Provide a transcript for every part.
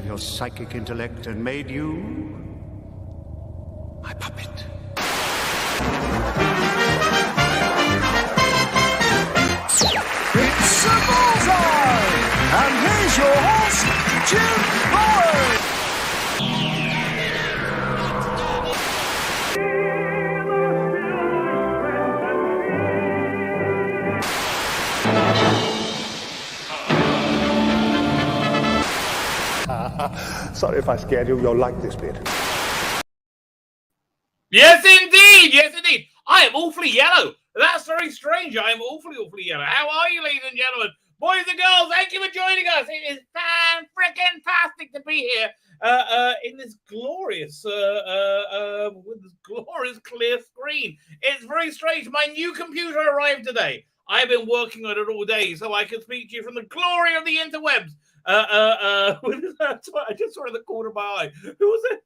your psychic intellect and made you my puppet. It's a bullseye! And here's your host, Chibnall! Sorry if I scared you. You'll like this bit. Yes, indeed. Yes, indeed. I am awfully yellow. That's very strange. I am awfully yellow. How are you, ladies and gentlemen? Boys and girls, thank you for joining us. It is fan-frickin-tastic to be here in this glorious, with this glorious clear screen. It's very strange. My new computer arrived today. I've been working on it all day so I can speak to you from the glory of the interwebs. I just saw in the corner of my eye. Who was it?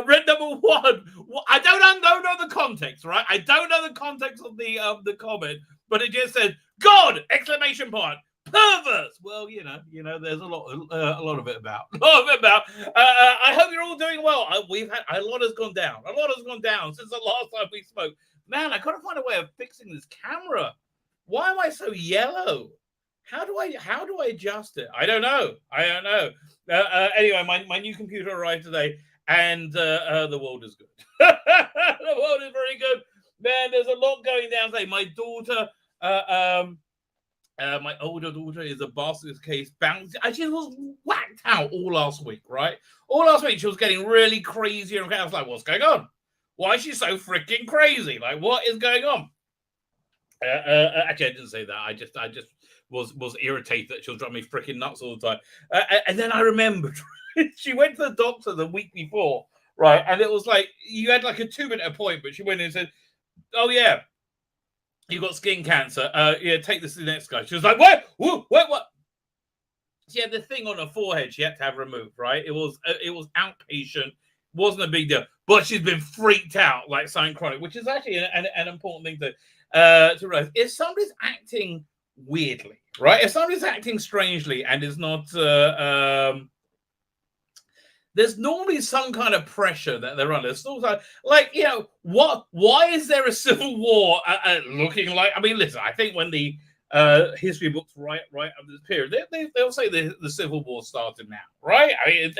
Red number one. I don't know the context, right? I don't know the context of the comment, but it just said "God!" exclamation point. Perverse. Well, you know, there's a lot of it about. I hope you're all doing well. We've had a lot has gone down. A lot has gone down since the last time we spoke. Man, I gotta find a way of fixing this camera. Why am I so yellow? How do I adjust it? I don't know. Anyway, my new computer arrived today, and the world is good. The world is very good. Man, there's a lot going down today. My daughter, my older daughter, is a basket case bounce. She was whacked out all last week, right? All last week, she was getting really crazy. And I was like, what's going on? Why is she so freaking crazy? Like, what is going on? Actually, I didn't say that. I just was irritated that she was driving me freaking nuts all the time. And then I remembered she went to the doctor the week before, right? And it was like you had like a 2-minute appointment. She went in and said, "Oh yeah, you got skin cancer. Yeah, take this to the next guy." She was like, "What? What?" She had the thing on her forehead. She had to have removed, right? It was outpatient. Wasn't a big deal, but she's been freaked out like something chronic, which is actually an important thing to realize. If somebody's acting weirdly, right? If somebody's acting strangely and is not, there's normally some kind of pressure that they're under. It's also like, why is there a civil war looking like? I mean, listen, I think when the history books right up this period, they'll say the civil war started now, right? I mean,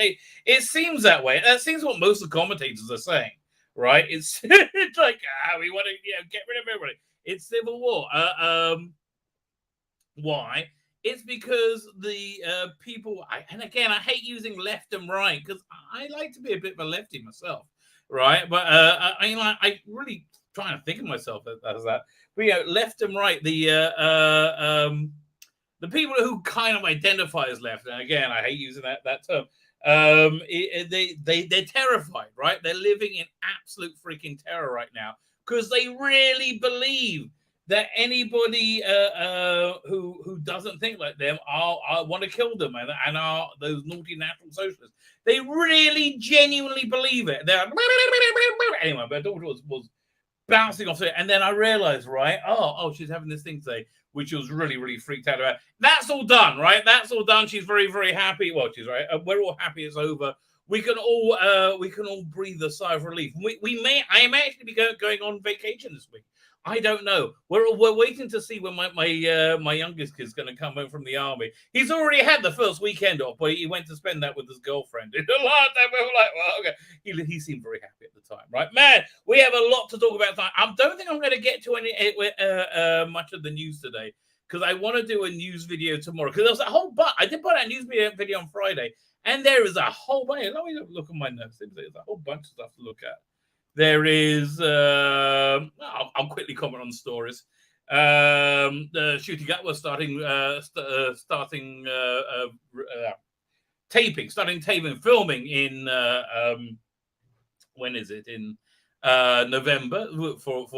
it seems that way. That seems what most of the commentators are saying, right? It's like we want to get rid of everybody. It's civil war. Why? It's because the people, and again, I hate using left and right because I like to be a bit of a lefty myself, right? But I really trying to think of myself as that. But left and right, the people who kind of identify as left, and again, I hate using that term. They're terrified, right? They're living in absolute freaking terror right now because they really believe that anybody who doesn't think like them I want to kill them and are those naughty natural socialists. They really genuinely believe it. They're anyway, my daughter was bouncing off it, and then I realized, right? Oh, she's having this thing today, which she was really freaked out about. That's all done, right? That's all done. She's very happy. Well, she's right. We're all happy it's over. We can all breathe a sigh of relief. I may actually be going on vacation this week. I don't know. We're waiting to see when my youngest kid's going to come home from the army. He's already had the first weekend off, but he went to spend that with his girlfriend. And a lot of time we were like, well, okay. He seemed very happy at the time, right? Man, we have a lot to talk about tonight. I don't think I'm going to get to any much of the news today because I want to do a news video tomorrow. Because there was a whole bunch. I did put out a news video on Friday, and there is a whole bunch. Let me look at my notes. There's a whole bunch of stuff to look at. There is, I'll quickly comment on the stories. The shooting up was starting filming in, when is it? In November for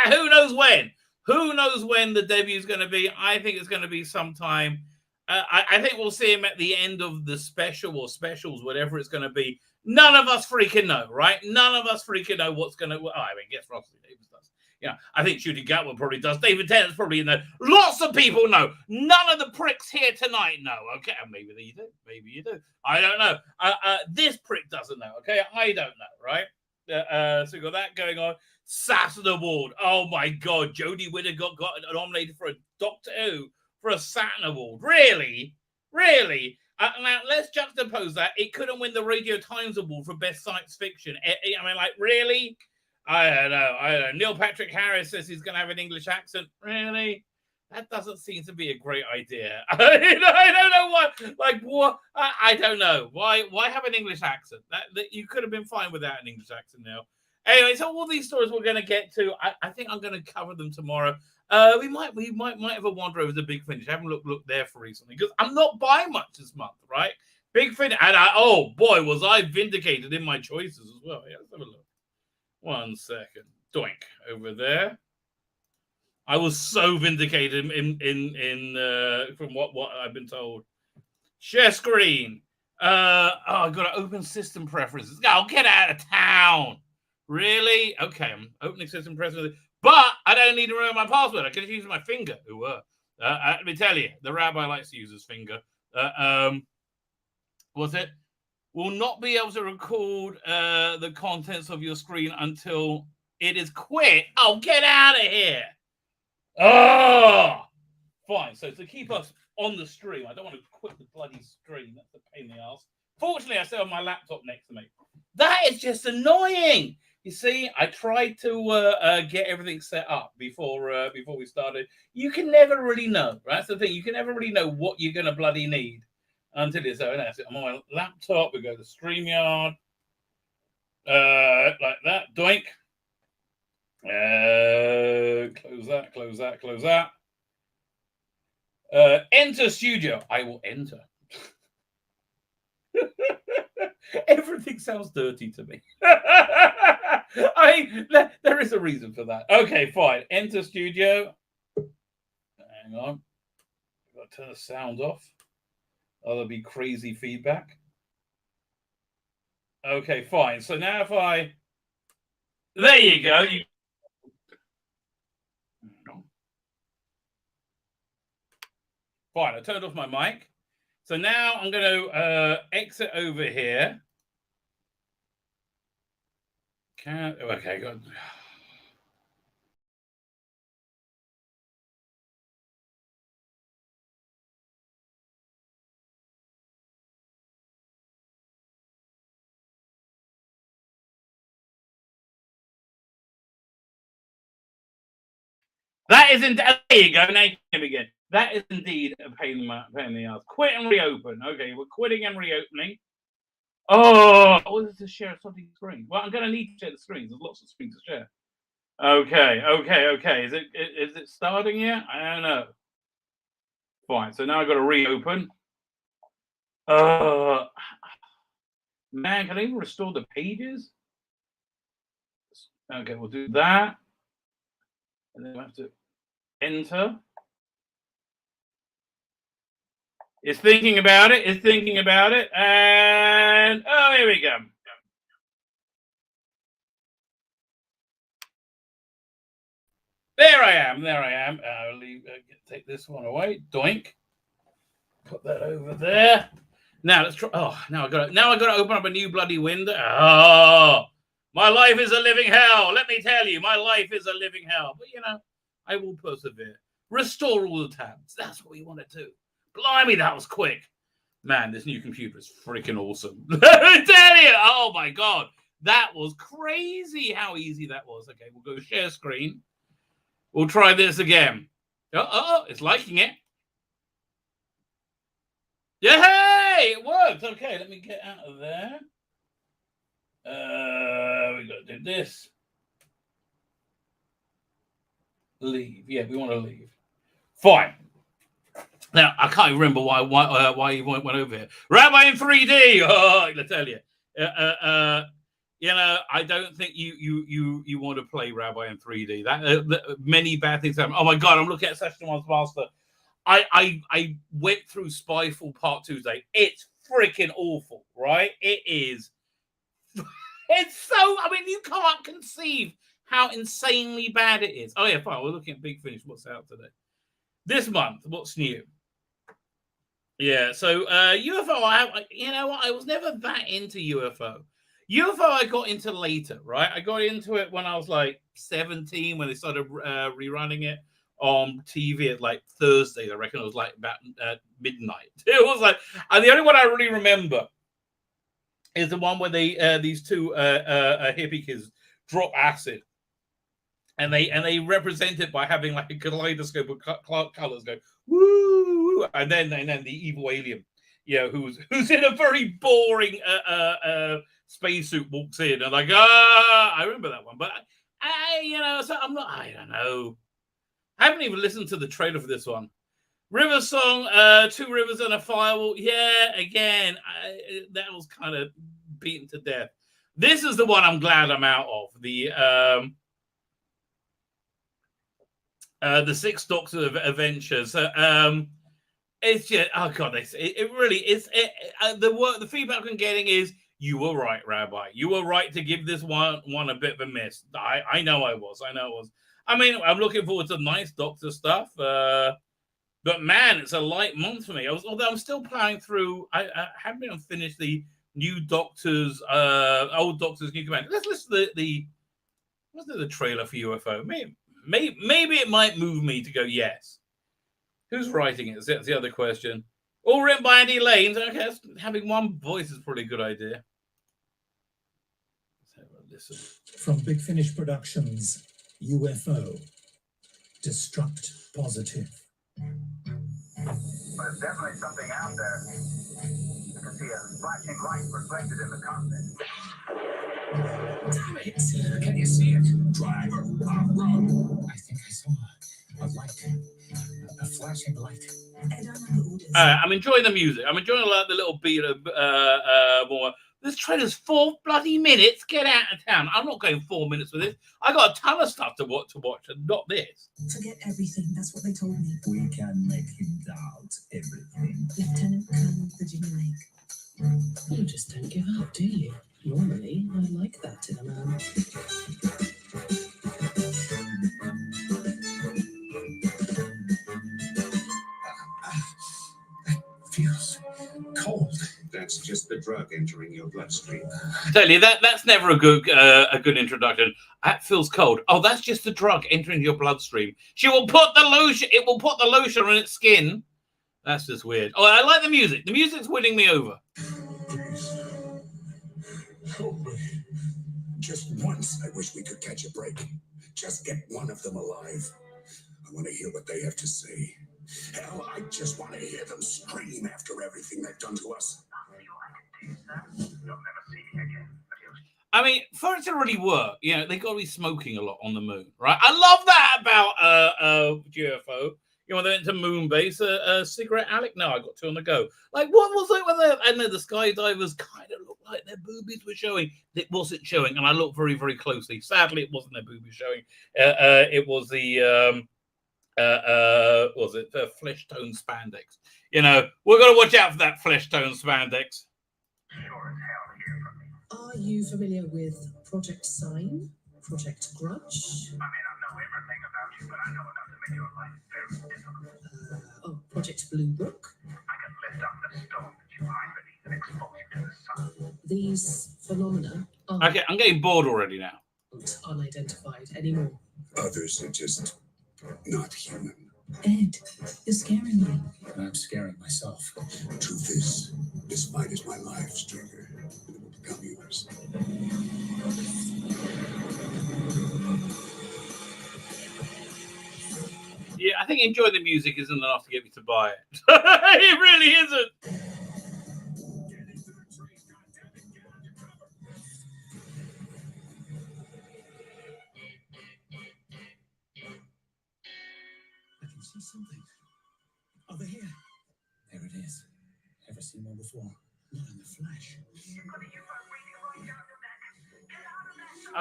who knows when? Who knows when the debut is going to be? I think it's going to be sometime. I think we'll see him at the end of the special or specials, whatever it's going to be. None of us freaking know, right? None of us freaking know what's going to... I mean, guess Russell Davis does. Yeah, I think Shooty Gatwood probably does. David Tennant's probably in there. Lots of people know. None of the pricks here tonight know. Okay, maybe you do. Maybe you do. I don't know. This prick doesn't know. Okay, I don't know. Right? So we got that going on. Saturn Award. Oh my God, Jodie Whittaker got nominated for a Doctor Who for a Saturn Award. Really? Now let's juxtapose that. It couldn't win the Radio Times Award for Best Science Fiction. I mean, like, really? I don't know. Neil Patrick Harris says he's going to have an English accent. Really? That doesn't seem to be a great idea. I don't know what. Like, what? I don't know. Why have an English accent? That you could have been fine without an English accent now. Anyway, so all these stories we're going to get to. I think I'm going to cover them tomorrow. We might have a wander over the Big Finish. I haven't looked there for recently because I'm not buying much this month, right? Big Finish, and oh boy, was I vindicated in my choices as well. Yeah, let's have a look. 1 second. Doink over there. I was so vindicated in from what I've been told. Share screen. I got to open system preferences. Oh, get out of town. Really? Okay, I'm opening system preferences. But I don't need to remember my password. I can just use my finger. Let me tell you, the rabbi likes to use his finger. What's it? Will not be able to record the contents of your screen until it is quit. Oh, get out of here. Oh, fine. So to keep us on the stream, I don't want to quit the bloody stream. That's a pain in the ass. Fortunately, I still have my laptop next to me. That is just annoying. You see, I tried to get everything set up before we started. You can never really know. Right? That's the thing. You can never really know what you're going to bloody need until it's over. That's it. I'm on my laptop. We go to StreamYard. Like that. Doink. Close that. Enter studio. I will enter. Everything sounds dirty to me. I mean, there is a reason for that. Okay, fine. Enter studio. Hang on. I've got to turn the sound off. That'll be crazy feedback. Okay, fine. So now if I... There you go. Fine, I turned off my mic. So now I'm going to exit over here. Okay, good. That is there you go. Now you can begin. That is indeed a pain in the ass. Quit and reopen. Okay, we're quitting and reopening. Oh, this is to share something screen. Well, I'm going to need to share the screens. There's lots of screens to share. Okay. Is it starting yet? I don't know. Fine. So now I've got to reopen. Man, can I even restore the pages? Okay, we'll do that. And then we have to enter. It's thinking about it. And oh, here we go. There I am. I'll take this one away. Doink. Put that over there. Now let's try. Oh, now I got to open up a new bloody window. Oh, my life is a living hell. Let me tell you, my life is a living hell. But I will persevere. Restore all the tabs. That's what we want to do. Blimey, that was quick. Man, this new computer is freaking awesome. Let me tell you. Oh my God, that was crazy. How easy that was. Okay, we'll go share screen. We'll try this again. Oh, it's liking it. Yay! It worked. Okay, let me get out of there. We got to do this. Leave. Yeah, we want to leave. Fine. Now I can't remember why you went over here. Rabbi in 3D. Oh, I tell you. I don't think you want to play Rabbi in 3D. That many bad things happen. Oh my God, I'm looking at Session One's Master. I went through Spyfall Part 2 today. It's freaking awful, right? It is. It's so. I mean, you can't conceive how insanely bad it is. Oh yeah, fine. We're looking at Big Finish. What's out today? This month, what's new? Yeah, so UFO, you know what? I was never that into UFO. UFO I got into later, right? I got into it when I was like 17, when they started rerunning it on TV at like Thursdays. I reckon it was like about midnight. It was like, and the only one I really remember is the one where they these two hippie kids drop acid. And they represent it by having like a kaleidoscope of colors go woo, and then the evil alien, you know, who's in a very boring spacesuit walks in and like I remember that one, but so I don't know. I haven't even listened to the trailer for this one. River Song, Two Rivers and a Firewall. Yeah, again, that was kind of beaten to death. This is the one I'm glad I'm out of. The Sixth Doctor Adventures. It's just, oh god, it really is. The feedback I'm getting is, you were right, Rabbi. You were right to give this one a bit of a miss. I know I was. I mean, I'm looking forward to nice Doctor stuff. But man, it's a light month for me. Although I'm still plowing through. I haven't been finished the new Doctor's, old Doctor's New Command. Let's listen to the trailer for UFO. Maybe it might move me to go yes. Who's writing it? That's the other question. All written by Andy Lane. Okay, having one voice is probably a good idea. Let's have a listen. From Big Finish Productions, UFO. Destruct Positive. But there's definitely something out there. I can see a flashing light reflected in the cockpit. Damn it! Can you see it? Driver, run! I think I saw a light. A flashing light. I'm enjoying the music. I'm enjoying the little beat of more. This trailer's 4 bloody minutes. Get out of town. I'm not going 4 minutes with this. I got a ton of stuff to watch, and not this. Forget everything. That's what they told me. We can make him doubt everything. Lieutenant Colonel Virginia Lake. You just don't give up, do you? Normally, I like that in a man. Feels cold. That's just the drug entering your bloodstream. I tell you, that's never a good introduction. That feels cold. Oh, that's just the drug entering your bloodstream. She will put the lotion. It will put the lotion on its skin. That's just weird. Oh, I like the music. The music's winning me over. Please. Help me. Just once, I wish we could catch a break. Just get one of them alive. I want to hear what they have to say. Hell, I just want to hear them scream after everything they've done to us. I mean, for it to really work, they got to be smoking a lot on the moon, right? I love that about UFO. When they went to moon base, a cigarette addict. No, I got 2 on the go. Like, what was it when and then the skydivers kind of looked like their boobies were showing? It wasn't showing, and I looked very, very closely. Sadly, it wasn't their boobies showing. It was the flesh tone spandex. We're gonna watch out for that flesh tone spandex. Are you familiar with Project Sign? Project Grudge? I may not know everything about you, but I know enough to make your life very difficult. Project Blue Book? I can lift up the stone that you hide beneath and expose you to the sun. These phenomena are Okay, I'm getting bored already now. unidentified anymore. Others are just not human. Ed, you're scaring me. I'm scaring myself. Truth is, this fight is my life's trigger. It will become yours. Yeah, I think enjoying the music isn't enough to get me to buy it. It really isn't. I can see something. Over here. There it is. Ever seen one before? Not in the flesh.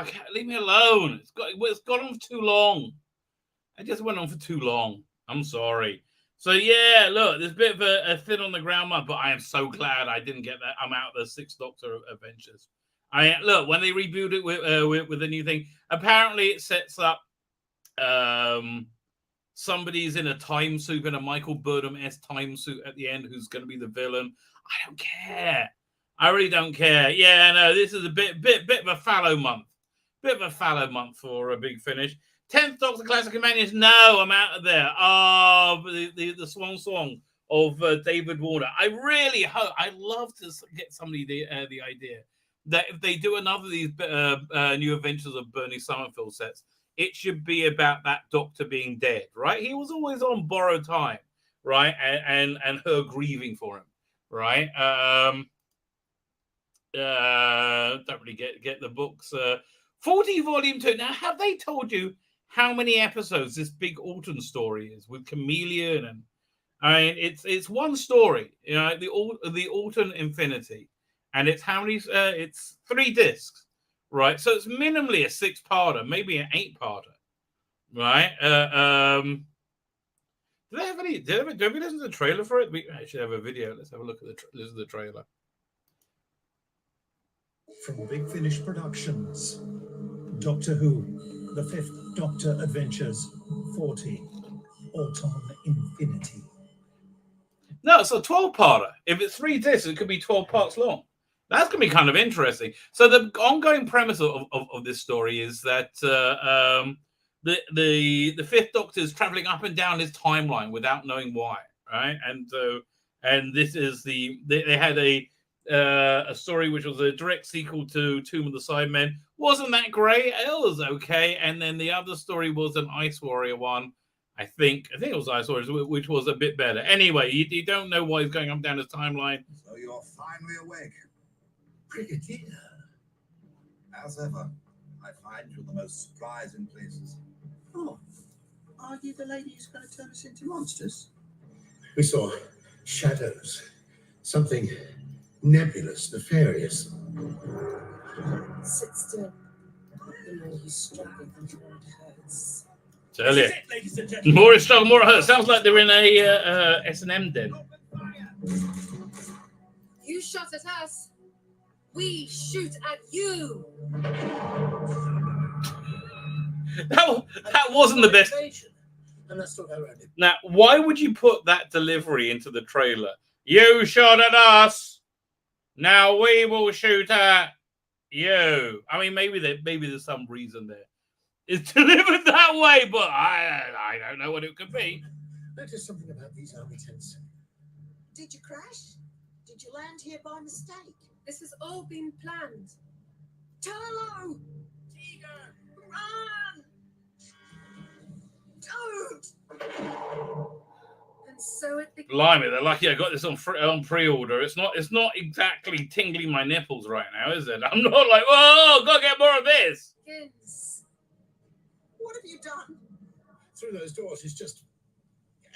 Okay, leave me alone. It's gone on for too long. It just went on for too long. I'm sorry. So yeah, look, there's a bit of a thin on the ground month, but I am so glad I didn't get that. I'm out of the Sixth Doctor Adventures. Look, when they reboot it with a new thing, apparently it sets up somebody's in a time suit, in a Michael Burnham-esque time suit at the end, who's going to be the villain. I don't care. I really don't care. Yeah, no, this is a bit of a fallow month. Bit of a fallow month for a Big Finish. 10th Doctor Classic Companions. No, I'm out of there. Oh, the swan song of David Warner. I really hope. I'd love to get somebody the idea that if they do another of these new adventures of Bernie Summerfield sets, it should be about that Doctor being dead, right? He was always on borrowed time, right? And her grieving for him, right? Don't really get the books. 40 volume 2. Now, have they told you how many episodes this big Alton story is with Chameleon? And I mean, it's one story, you know, the Alton Infinity, and it's how many? It's 3 discs, right? So it's minimally a 6-parter, maybe an 8-parter, right? Do they have any? Do we listen to the trailer for it? We actually have a video. Let's have a look at the trailer. From Big Finish Productions, Doctor Who, The Fifth Doctor Adventures, 40, Autumn Infinity. No, it's a 12-parter. If it's 3 discs, it could be 12 parts long. That's going to be kind of interesting. So the ongoing premise of this story is that the Fifth Doctor is traveling up and down his timeline without knowing why, right? And this is they had a story which was a direct sequel to Tomb of the Cybermen. Wasn't that great? It was okay. And then the other story was an Ice Warrior one. I think it was Ice Warriors, which was a bit better. Anyway, you don't know why he's going up and down his timeline. So you're finally awake. Brigadier. As ever, I find you the most surprising places. Oh, are you the lady who's going to turn us into monsters? We saw shadows, something nebulous, nefarious. Sit still. The more you struggle, the more it hurts. Tell you. More is struggle, more it hurts. Sounds like they're in a S&M den. You shot at us. We shoot at you. That wasn't the best. And that's what I read. Now, why would you put that delivery into the trailer? You shot at us. Now we will shoot at you. I mean, maybe there's some reason there. It's delivered that way, but I don't know what it could be. Notice something about these army tents. Did you crash? Did you land here by mistake? This has all been planned. Turlo! Tiger! Run! Don't! And so it began. Blimey, they're lucky I got this on pre-order. It's not exactly tingling my nipples right now, is it? I'm not like, whoa, gotta get more of this. What have you done? Through those doors is just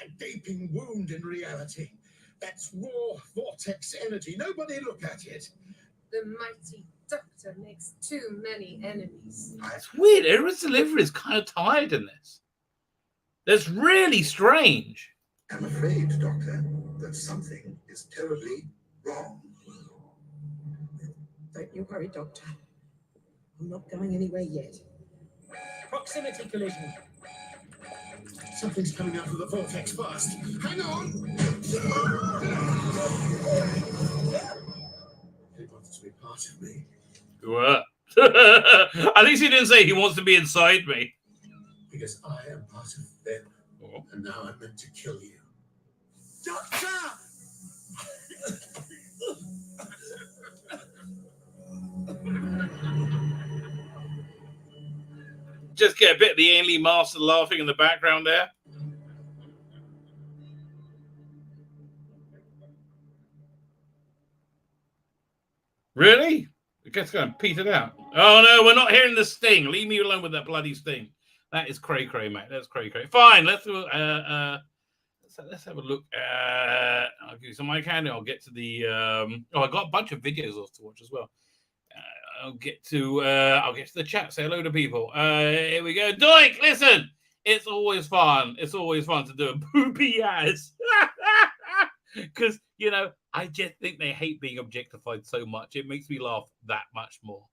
a gaping wound in reality. That's raw vortex energy. Nobody look at it. The mighty Doctor makes too many enemies. It's weird. Everyone's delivery is kind of tired in this. That's really strange. I'm afraid, Doctor, that something is terribly wrong. Don't you worry, Doctor. I'm not going anywhere yet. Proximity collision. Something's coming out of the vortex fast. Hang on! He wants to be part of me. What? At least he didn't say he wants to be inside me. Because I am part of them. Oh. And now I'm meant to kill you. Doctor! Just get a bit of the Ainley Master laughing in the background there. Really? It gets going to peter out. Oh no, we're not hearing the sting. Leave me alone with that bloody sting. That is cray, mate. That's cray. Fine, let's have a look. I'll give you some of my candy. I'll get to the. I got a bunch of videos to watch as well. I'll get to the chat. Say hello to people. Here we go. Doink, listen. It's always fun. It's always fun to do a poopy ass. Because, you know, I just think they hate being objectified so much. It makes me laugh that much more.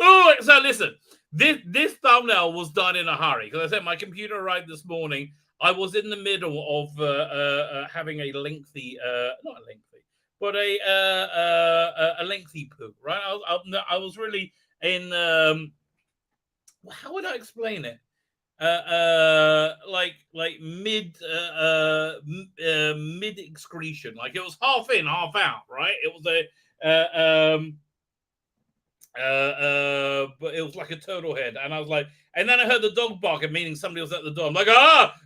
Oh, so listen, this thumbnail was done in a hurry. Because I said my computer arrived this morning. I was in the middle of having a lengthy, not a lengthy, but a lengthy poo, right? I was really in, how would I explain it? Like mid excretion, like it was half in, half out, right? It was but it was like a turtle head, and I was like, and then I heard the dog barking, meaning somebody was at the door. I'm like,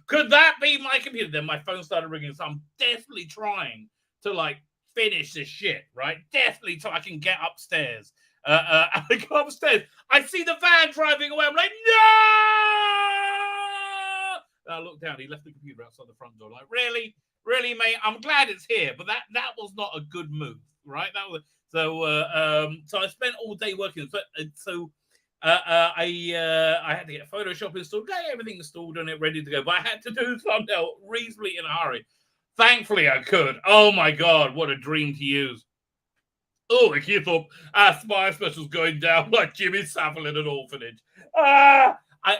could that be my computer? Then my phone started ringing, so I'm desperately trying to like finish this shit, right? Definitely so I can get upstairs. I go upstairs, I see the van driving away. I'm like, no! I look down, he left the computer outside the front door. Like, really, mate? I'm glad it's here, but that was not a good move, right? That was so. So I spent all day working. So I had to get Photoshop installed, get everything installed and it ready to go. But I had to do thumbnail reasonably in a hurry. Thankfully, I could. Oh my god, what a dream to use! Oh, the kid thought Spy Special's going down like Jimmy Savile in an orphanage.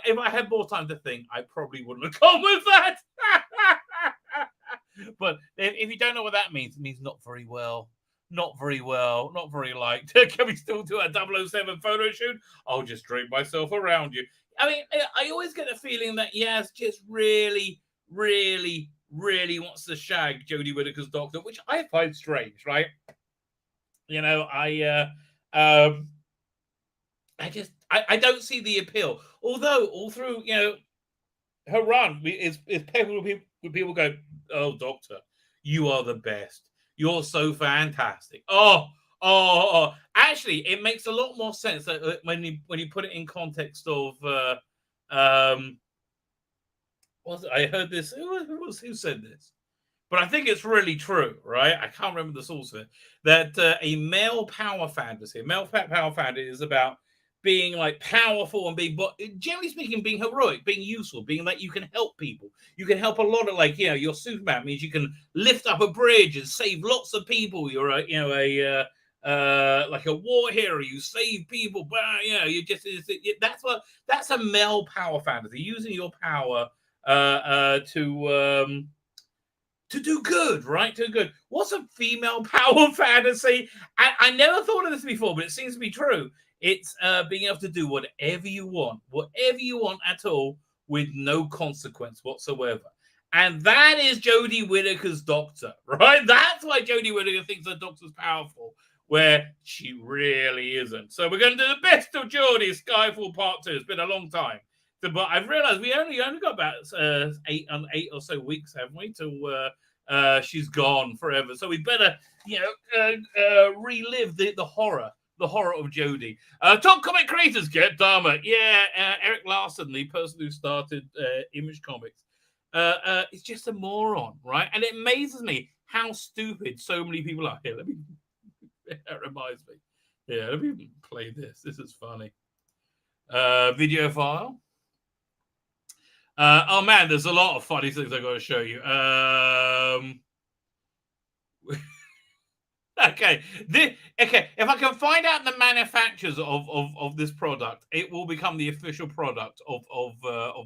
If I had more time to think, I probably wouldn't have gone with that. But if you don't know what that means, it means not very well. Not very well. Not very liked. Can we still do a 007 photo shoot? I'll just drape myself around you. I mean, I always get the feeling that Yaz just really, really, really wants to shag Jodie Whittaker's doctor, which I find strange, right? You know, I don't see the appeal. Although all through, you know, her run is people with people go, oh, doctor, you are the best. You're so fantastic. Oh. Actually, it makes a lot more sense that when you put it in context of I heard this. Who said this? But I think it's really true, right? I can't remember the source of it. That a male power fantasy, is about being like powerful and being, but generally speaking, being heroic, being useful, being like you can help people. You can help a lot of, like, you know, your Superman means you can lift up a bridge and save lots of people. You're like a war hero. You save people, but you know, you just that's a male power fantasy, using your power to do good, right? To do good. What's a female power fantasy? I never thought of this before, but it seems to be true. It's being able to do whatever you want at all, with no consequence whatsoever. And that is Jodie Whittaker's doctor, right? That's why Jodie Whittaker thinks her doctor's powerful, where she really isn't. So we're going to do the best of Jodie, Skyfall Part 2. It's been a long time. So, but I've realized we only got about 8 or so weeks, haven't we, till she's gone forever. So we better, you know, relive the horror of Jodie. Top comic creators get Dharma. Yeah, Eric Larson, the person who started Image Comics, is just a moron, right? And it amazes me how stupid so many people are. Here, that reminds me. Yeah, let me play this. This is funny. Video file. Oh man, there's a lot of funny things I got to show you. Okay, if I can find out the manufacturers of this product, it will become the official product of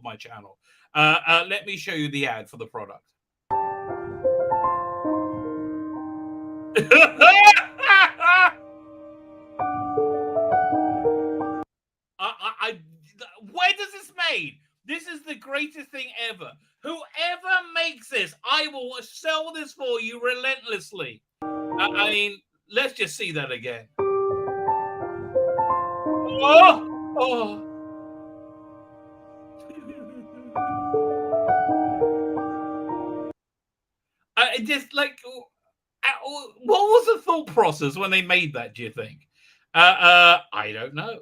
my channel. Let me show you the ad for the product. Where does this made? This is the greatest thing ever. Whoever makes this, I will sell this for you relentlessly. I mean, let's just see that again. Oh. Just like, what was the thought process when they made that, do you think? I don't know.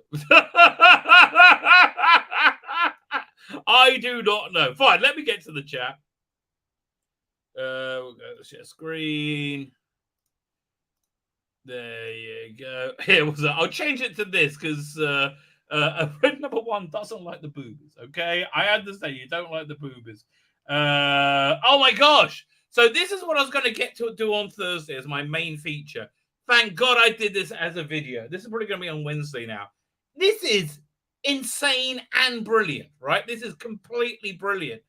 I do not know. Fine, let me get to the chat. We'll go to share screen. There you go. Here was that. I'll change it to this because friend number 1 doesn't like the boobies. Okay, I understand you don't like the boobies. Oh my gosh. So this is what I was going to get to do on Thursday as my main feature. Thank God I did this as a video. This is probably going to be on Wednesday now. This is insane and brilliant, right? This is completely brilliant.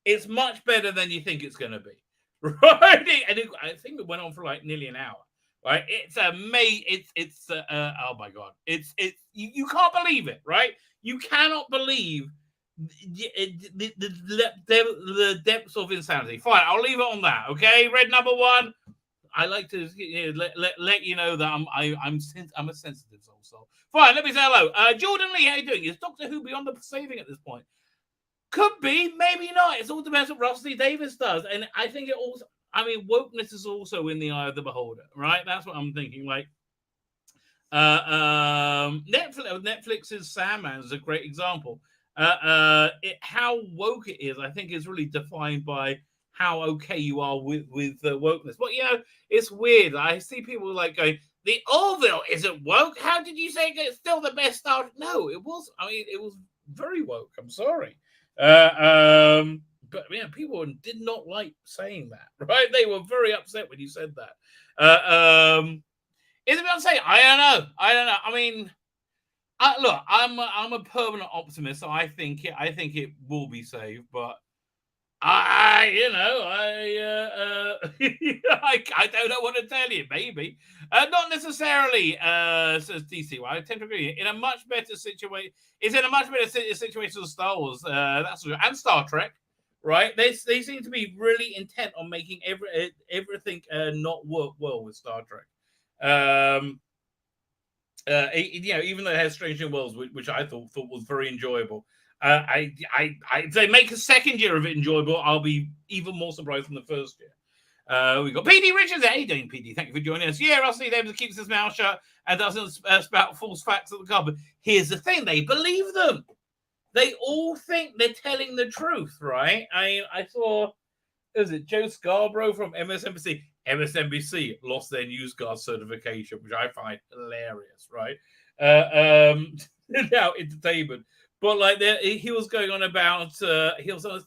It's much better than you think it's going to be, right? And I think it went on for like nearly an hour, right? It's amazing. Oh my God. You can't believe it, right? You cannot believe the depths of insanity. Fine, I'll leave it on that. Okay, red number one. I like to let you know that I'm a sensitive soul. Fine, let me say hello. Jordan Lee, how you doing? Is Doctor Who beyond the saving at this point? Could be, maybe not. It all depends what Russell Davies does, and I think it also. I mean, wokeness is also in the eye of the beholder, right? That's what I'm thinking. Like, Netflix's Sandman is a great example. How woke it is, I think, is really defined by how okay you are with wokeness. But it's weird. I see people like going, "The Orville isn't woke." How did you say it's still the best Star? No, it was. I mean, it was very woke. I'm sorry, but people did not like saying that. Right? They were very upset when you said that. Is it about to say? I don't know. I mean. Look, I'm a permanent optimist, so I think it will be saved. But I don't know what to tell you. Maybe not necessarily. Says DC. Well, I tend to agree. In a much better situation. It's in a much better situation than Star Wars. That's true. And Star Trek. Right? They seem to be really intent on making everything not work well with Star Trek. Even though it has Strange New Worlds, which I thought was very enjoyable, if they make a second year of it enjoyable, I'll be even more surprised than the first year. We've got PD Richards. How you doing, PD? Thank you for joining us. Yeah, Russell Davies keeps his mouth shut and doesn't spout false facts at the cupboard. Here's the thing: they believe them. They all think they're telling the truth, right? I saw, is it Joe Scarborough from MSNBC? MSNBC lost their news guard certification, which I find hilarious, right? Now entertainment, but like he was going on about he was on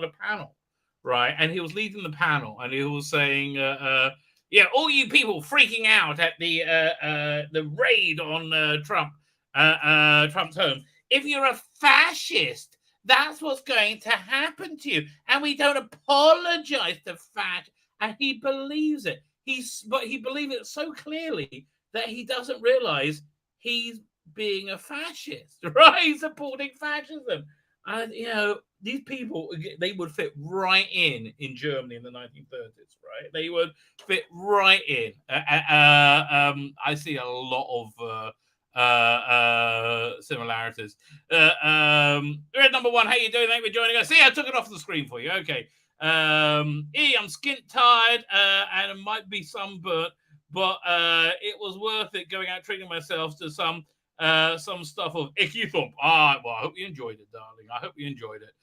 a panel, right? And he was leading the panel, and he was saying, all you people freaking out at the raid on Trump's home. If you're a fascist, that's what's going to happen to you, and we don't apologize to fascists. And he believes it. But he believes it so clearly that he doesn't realize he's being a fascist, right? He's supporting fascism. And, these people, they would fit right in Germany in the 1930s, right? They would fit right in. I see a lot of similarities. Red number one, how you doing? Thank you for joining us. See, I took it off the screen for you. Okay. I'm skint tired and it might be sunburnt, but it was worth it going out treating myself to some stuff of icky thump. Well, I hope you enjoyed it, darling. I hope you enjoyed it.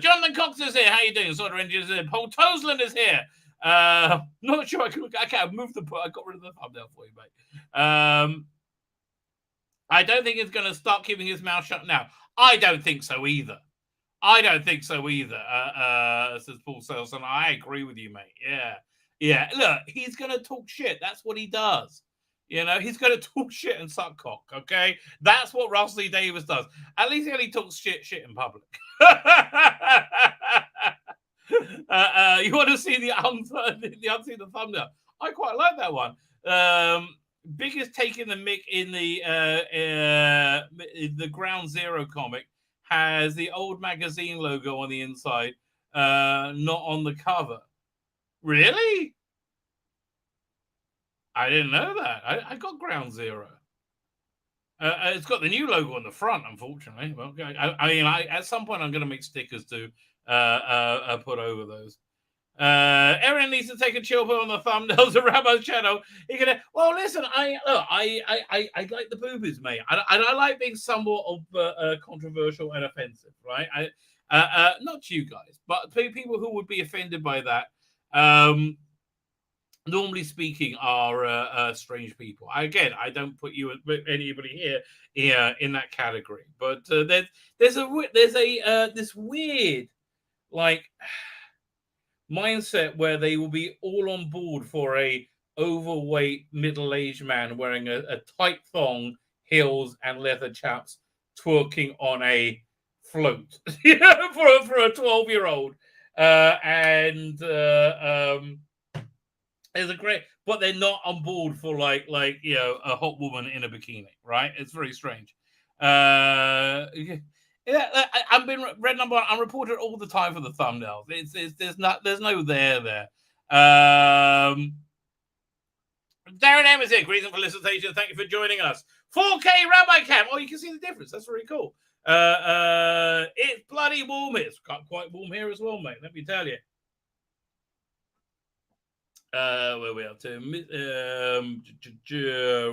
Jonathan Cox is here. How you doing? Sort of Rangers is here. Paul Tosland is here. Not sure I can't move I got rid of the thumbnail for you, mate. I don't think he's going to start keeping his mouth shut now. I don't think so either. Says Paul Selson. I agree with you, mate. Yeah. Look, he's going to talk shit. That's what he does. He's going to talk shit and suck cock, okay? That's what Russell Davies does. At least he only talks shit in public. You want to see the unseen the thumbnail? I quite like that one. Biggest take in the mick in the Ground Zero comic has the old magazine logo on the inside, not on the cover. Really? I didn't know that. I got Ground Zero. It's got the new logo on the front, unfortunately. Well, at some point I'm going to make stickers to put over those. Aaron needs to take a chill pill on the thumbnails of Rabbi's channel. Well, listen, I like the boobies, mate. I like being somewhat of controversial and offensive, right? Not you guys, but people who would be offended by that. normally speaking, are strange people. Again, I don't put you anybody here in that category, but there's this weird like mindset where they will be all on board for a overweight middle-aged man wearing a tight thong, heels, and leather chaps twerking on a float for a 12-year-old. It's a great, but they're not on board for like a hot woman in a bikini, right? It's very strange. Yeah, I've been red number one. I'm reported all the time for the thumbnails. There's no there. Darren M is here. Greetings and felicitations. Thank you for joining us. 4K Rabbi Cam. Oh, you can see the difference. That's really cool. It's bloody warm. It's quite warm here as well, mate. Let me tell you. Where we up to?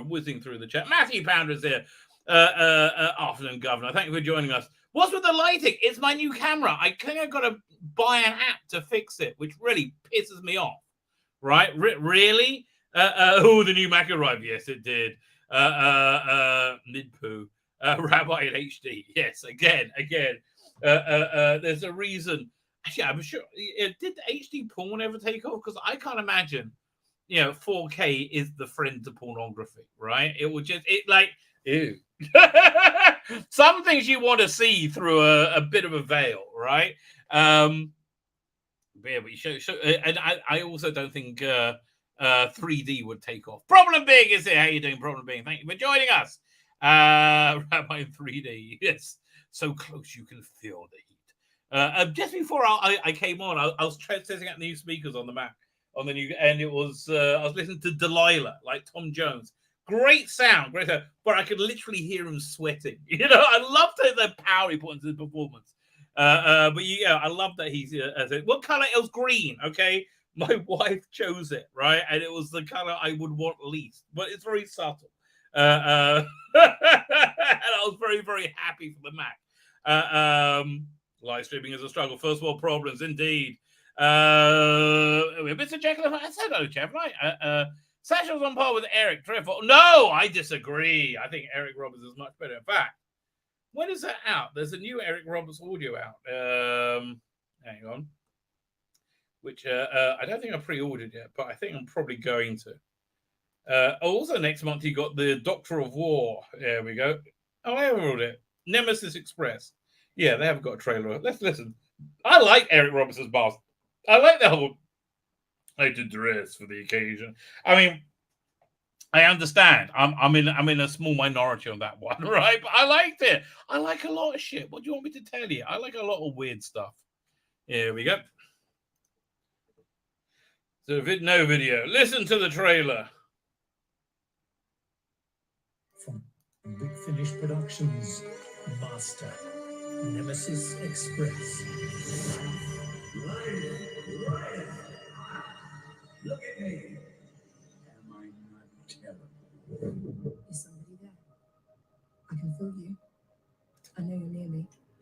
Whizzing through the chat. Matthew Pounder's here. Afternoon, Governor. Thank you for joining us. What's with the lighting? It's my new camera. I think I've got to buy an app to fix it, which really pisses me off. Right? Really? The new Mac arrived. Yes, it did. Nidpoo. Rabbi in HD. Yes, again. There's a reason. Actually, I'm sure. Did HD porn ever take off? Because I can't imagine, 4K is the friend to pornography, right? It will just, ew. Some things you want to see through a bit of a veil, right? And I also don't think 3D would take off. Problem Big is here. How you doing, Problem Big? Thank you for joining us. Rabbi in 3D. Yes, so close you can feel the heat. Just before I came on, I was testing out new speakers on the Mac, and it was I was listening to Delilah, like Tom Jones. Great sound, but I could literally hear him sweating. I love the power he put into the performance. But yeah, I love that he's what color? It was green. Okay, my wife chose it, right, and it was the color I would want least, but it's very subtle. And I was very, very happy for the Mac. Live streaming is a struggle. First world problems, indeed. Mr. Jekyll, I said hello, Jeff, right? Sasha's on par with Eric Treffel. No, I disagree. I think Eric Roberts is much better. In fact, when is that out? There's a new Eric Roberts audio out. Hang on. Which I don't think I pre-ordered yet, but I think I'm probably going to. Also, next month, you got the Doctor of War. There we go. Oh, I haven't ordered it. Nemesis Express. Yeah, they haven't got a trailer. Let's listen. I like Eric Roberts' bass. I like the whole I had to dress for the occasion. I mean, I understand. I'm in a small minority on that one, right? But I liked it. I like a lot of shit. What do you want me to tell you? I like a lot of weird stuff. Here we go. So no video. Listen to the trailer. From Big Finish Productions, Master, Nemesis Express. Right. Look at me. Am I not terrible? Is somebody there? I can feel you. I know you're near me.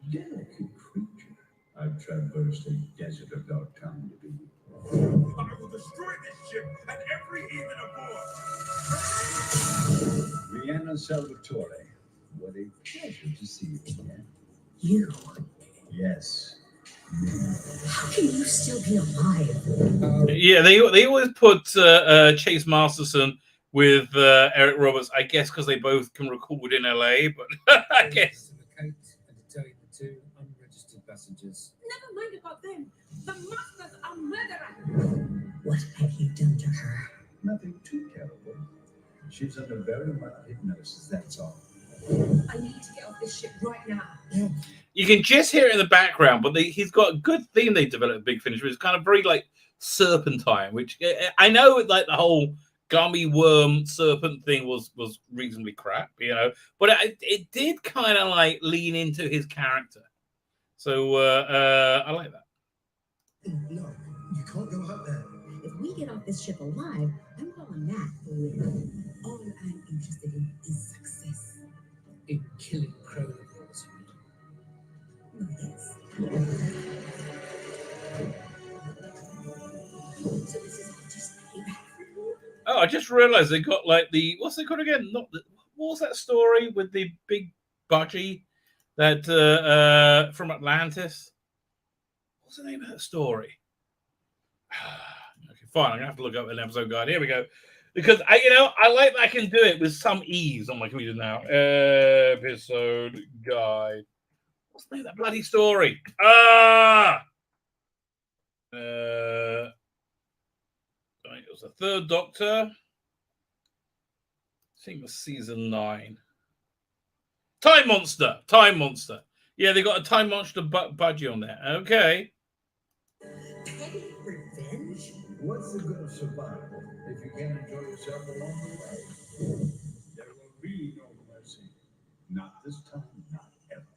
Delicate creature. I've traversed a desert of no time to be. I will destroy this ship and every heathen aboard. Rihanna Salvatore, what a pleasure to see you again. You? Yes. How can you still be alive? Yeah, they always put Chase Masterson with Eric Roberts, I guess, because they both can record in LA, but I guess. And detain the two unregistered passengers. Never mind about them. The Masters are murderers. What have you done to her? Nothing too terrible. She's under very mild hypnosis, that's all. I need to get off this ship right now. You can just hear it in the background, but he's got a good theme they developed at Big Finish, which is kind of very like serpentine, which I know like the whole gummy worm serpent thing was reasonably crap, but it did kind of like lean into his character. So I like that. No, you can't go out there. If we get off this ship alive, I'm calling that for real. All I'm interested in is success. In killing criminals. Yes. So this is all just payback for I just realized they got like what's it called again? What was that story with the big budgie that from Atlantis? What's the name of that story? Okay, fine. I'm gonna have to look up an episode guide. Here we go. Because I like that I can do it with some ease on my computer now. Episode guide. What's the name of that bloody story? It was the Third Doctor. I think it was season 9. Time Monster. Yeah, they got a Time Monster budgie on there. Okay. Petty revenge? What's the good of survival if you can't enjoy yourself along the way? There will be no mercy. Not this time, not ever.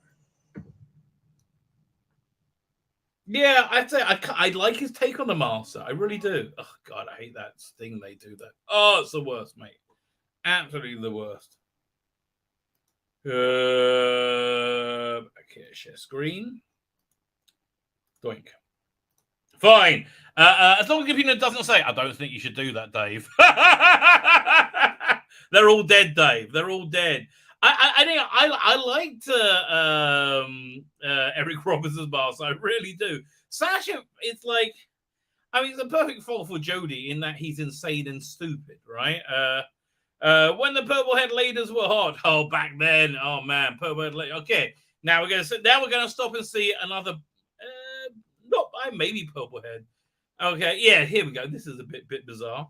Yeah, I'd say I like his take on the Master. I really do. Oh, God, I hate that thing they do that. Oh, it's the worst, mate. Absolutely the worst. Okay, share screen. Doink. Fine. As long as the computer doesn't say, I don't think you should do that, Dave. They're all dead, Dave. They're all dead. I think I liked Eric Roberts' Master. I really do. Sasha, it's like, I mean, it's a perfect fault for Jodie in that he's insane and stupid, right? When the purple head ladies were hot, oh, back then, oh man, purple head ladies. Okay, now we're gonna stop and see another. Maybe purple head. Okay, yeah, here we go. This is a bit bizarre.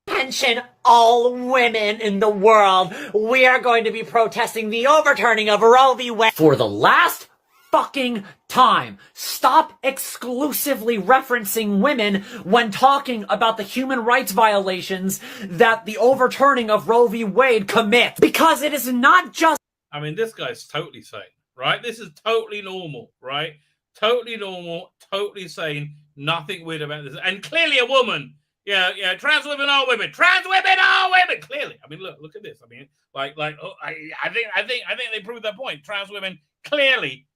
Attention, all women in the world. We are going to be protesting the overturning of Roe v. Wade for the last fucking time. Stop exclusively referencing women when talking about the human rights violations that the overturning of Roe v. Wade commits. Because it is not just... I mean, this guy's totally sane, right? This is totally normal, right? Totally normal, totally sane. Nothing weird about this. And clearly a woman. Yeah. Trans women are women. Trans women are women. Clearly. I mean, look at this. I mean, I think they proved that point. Trans women clearly,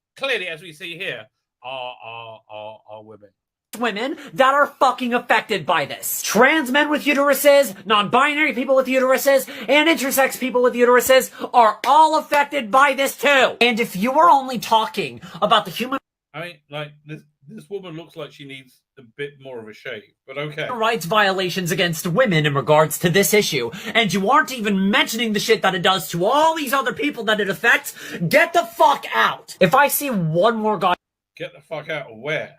as we see here, are women. Women that are fucking affected by this. Trans men with uteruses, non-binary people with uteruses, and intersex people with uteruses are all affected by this too. And if you are only talking about the human... I mean, like, this woman looks like she needs a bit more of a shave, but okay. Rights violations against women in regards to this issue, and you aren't even mentioning the shit that it does to all these other people that it affects, get the fuck out. If I see one more guy... Get the fuck out of where?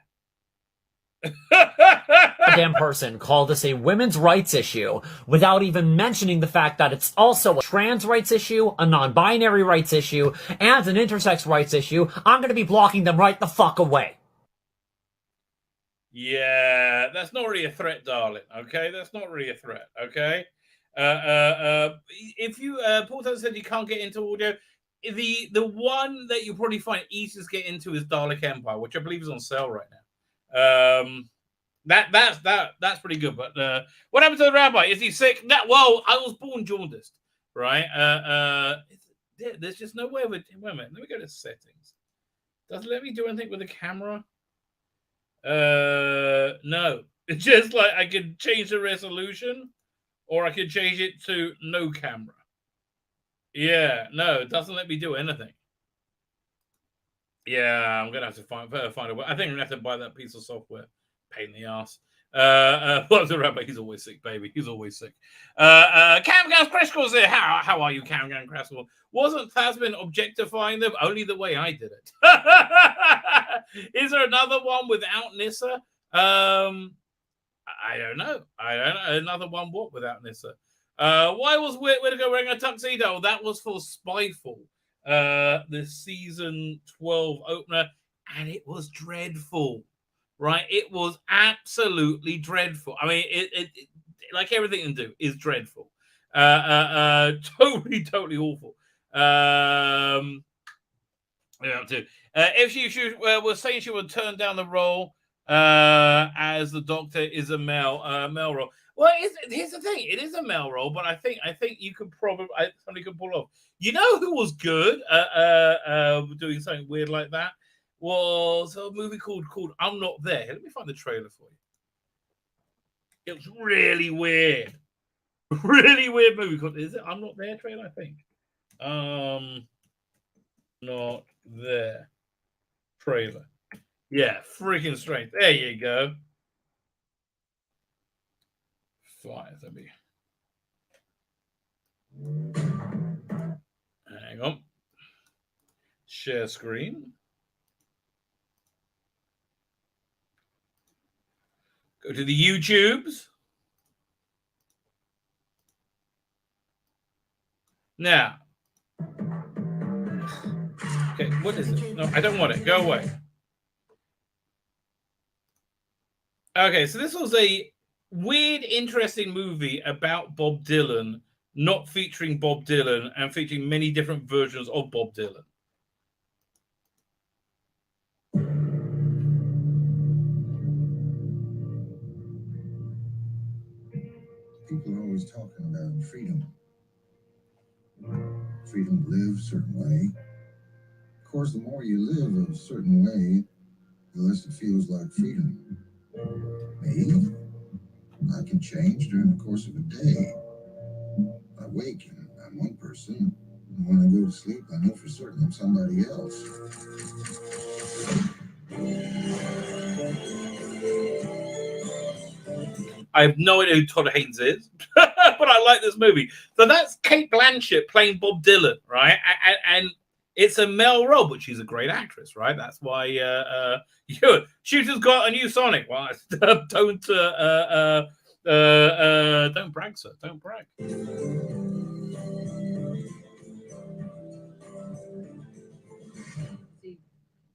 Damn person call this a women's rights issue without even mentioning the fact that it's also a trans rights issue, a non-binary rights issue, and an intersex rights issue, I'm going to be blocking them right the fuck away. Yeah, that's not really a threat, darling. Okay, that's not really a threat. Okay, if you Paul said you can't get into audio, the one that you probably find easiest to get into is Dalek Empire, which I believe is on sale right now. That's pretty good. But what happened to the Rabbi? Is he sick? Well, I was born jaundiced, right? There's just no way of it. Wait a minute. Let me go to settings. Does it let me do anything with the camera? No. It's just like I can change the resolution, or I can change it to no camera. Yeah, no, it doesn't let me do anything. Yeah, I'm gonna have to find a way. I think I'm gonna have to buy that piece of software. Pain in the ass. What's the Rabbi? He's always sick, baby. He's always sick. Camgas Crystal's there. How are you, Camgas Crystal? Wasn't Tasman objectifying them only the way I did it? Is there another one without Nissa? I don't know. Another one what without Nissa? Why was Whittaker wearing a tuxedo? That was for Spyfall. The season 12 opener, and it was dreadful, right? It was absolutely dreadful. I mean, it like everything in Do is dreadful. Totally awful. If she was saying she would turn down the role as the Doctor is a male role. Well, here's the thing: it is a male role, but I think you could probably somebody could pull off. You know who was good doing something weird like that? Was a movie called I'm Not There. Let me find the trailer for you. It was really weird. Really weird movie. Is it I'm Not There trailer, I think? Not There trailer. Yeah, freaking strange. There you go. Flies, I mean. Hang on. Share screen. Go to the YouTubes. Now. Okay, what is it? No, I don't want it. Go away. Okay, so this was a weird, interesting movie about Bob Dylan, not featuring Bob Dylan and featuring many different versions of Bob Dylan. People are always talking about freedom. Freedom to live a certain way. Of course, the more you live a certain way, the less it feels like freedom. Me? I can change during the course of a day. I wake and I'm one person. And when I go to sleep, I know for certain I'm somebody else. I have no idea who Todd Haynes is, but I like this movie. So that's Cate Blanchett playing Bob Dylan, right? And it's a male role, but she's a great actress, right? That's why Shooter's got a new Sonic. Well, don't brag, sir. Don't brag.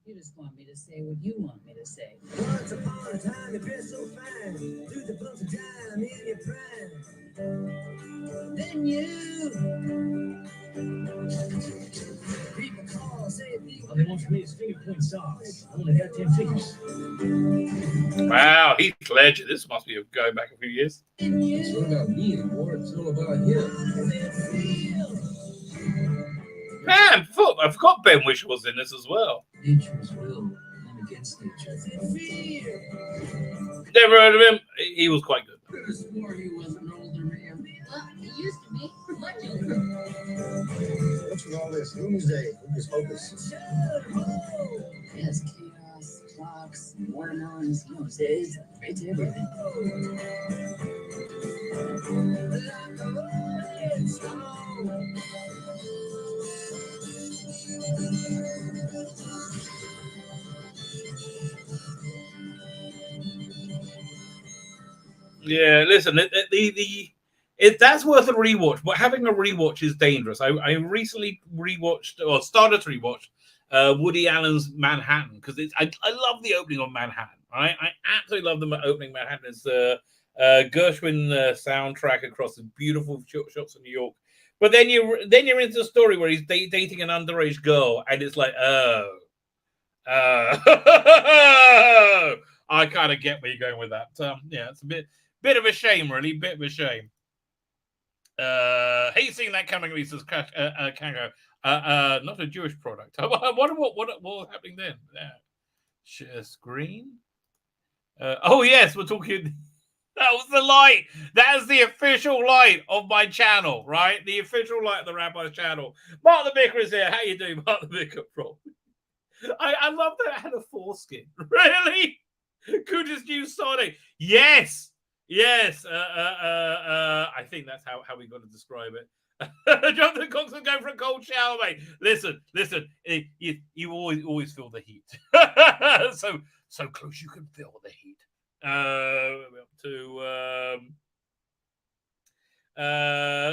You just want me to say what you want me to say. Once upon a time, you feel so fine. Through the bumps of time in your prime. Then you. People call, say they want me to finger point songs. I only got 10 fingers. Wow, Heath Ledger. This must be going back a few years. It's not about me anymore. It's all about him. Man, I forgot Ben Whishaw was in this as well. Nature's will and against nature. Never heard of him. He was quite good. I swore he was an older man. Well, he used to be much older. What's with all this? Doomsday, hocus pocus. Yes, chaos, clocks, watermelons, days, it's everything. Yeah, listen, that's worth a rewatch, but having a rewatch is dangerous. I recently rewatched or started to rewatch Woody Allen's Manhattan because I love the opening of Manhattan. Right, I absolutely love the opening. Manhattan is the Gershwin soundtrack across the beautiful shots of New York. But then you're into the story where he's dating an underage girl, and it's like, I kind of get where you're going with that. Yeah, it's a bit of a shame, really. Bit of a shame. Hey, seeing that coming, he says, Kango. Not a Jewish product. What happening then? Yeah. Share screen. Oh, yes, we're talking. That was the light. That is the official light of my channel, right? The official light of the Rabbi's channel. Mark the Vicar is here. How you doing, Mark the Vicar? I love that it had a foreskin. Really? Cooter's new Sonic. Yes. I think that's how we got to describe it. Jonathan Coxon going for a cold shower, mate. Listen. You always feel the heat. so close you can feel the heat. Up to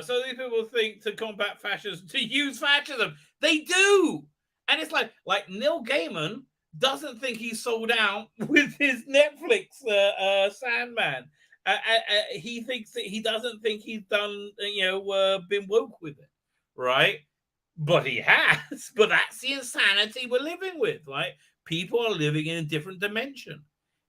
so these people think to combat fascism, to use fascism. They do, and it's like Neil Gaiman doesn't think he's sold out with his Netflix Sandman. He thinks that he doesn't think he's done, been woke with it, right? But he has. But that's the insanity we're living with, right? People are living in a different dimension.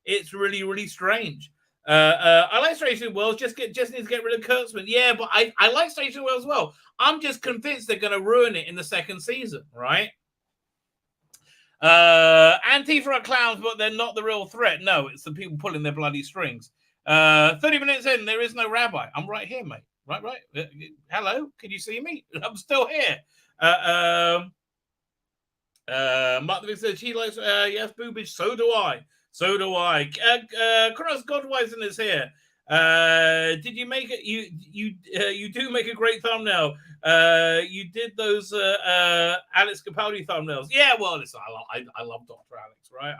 It's really, really strange. I like Strange New Worlds. Just need to get rid of Kurtzman. Yeah, but I like Strange New Worlds as well. I'm just convinced they're going to ruin it in the second season, right? Antifa are clowns, but they're not the real threat. No, it's the people pulling their bloody strings. 30 minutes in, there is no Rabbi. I'm right here, mate. Right. Hello, can you see me? I'm still here. Mark the Vic says she likes yes, boobage. So do I. Cross Godwisen is here. Did you make it? You do make a great thumbnail. You did those Alex Capaldi thumbnails. Yeah, well, listen, I love Dr. Alex, right?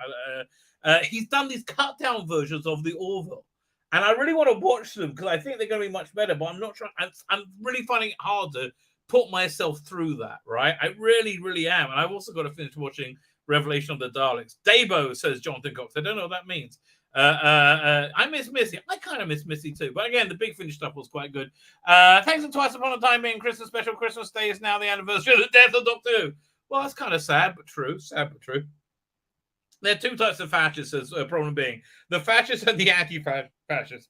He's done these cut down versions of the Orville, and I really want to watch them because I think they're going to be much better. But I'm not sure. I'm really finding it hard to put myself through that, right? I really, really am. And I've also got to finish watching Revelation of the Daleks. Dabo, says Jonathan Cox. I don't know what that means. I miss Missy. I kind of miss Missy too. But again, the Big Finish stuff was quite good. Thanks for Twice Upon a Time being Christmas special. Christmas Day is now the anniversary of the death of Doctor Who. Well, that's kind of sad, but true. Sad, but true. There are two types of fascists, as a problem being the fascists and the anti-fascists.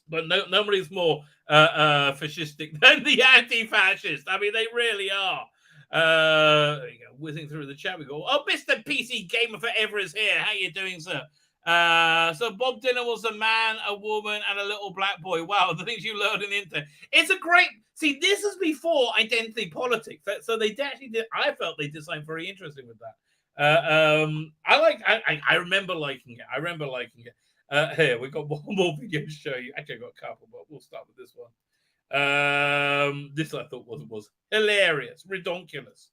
But nobody's more fascistic than the anti-fascist. I mean, they really are. There you go, whizzing through the chat. We go, oh, Mr. PC Gamer Forever is here. How you doing, sir? So Bob Dylan was a man, a woman, and a little black boy. Wow, the things you learned in the internet. It's a great... See, this is before identity politics. So they actually did... I felt they did something very interesting with that. I remember liking it. Here, we've got one more video to show you. Actually, I've got a couple, but we'll start with this one. This I thought was hilarious, redonkulous.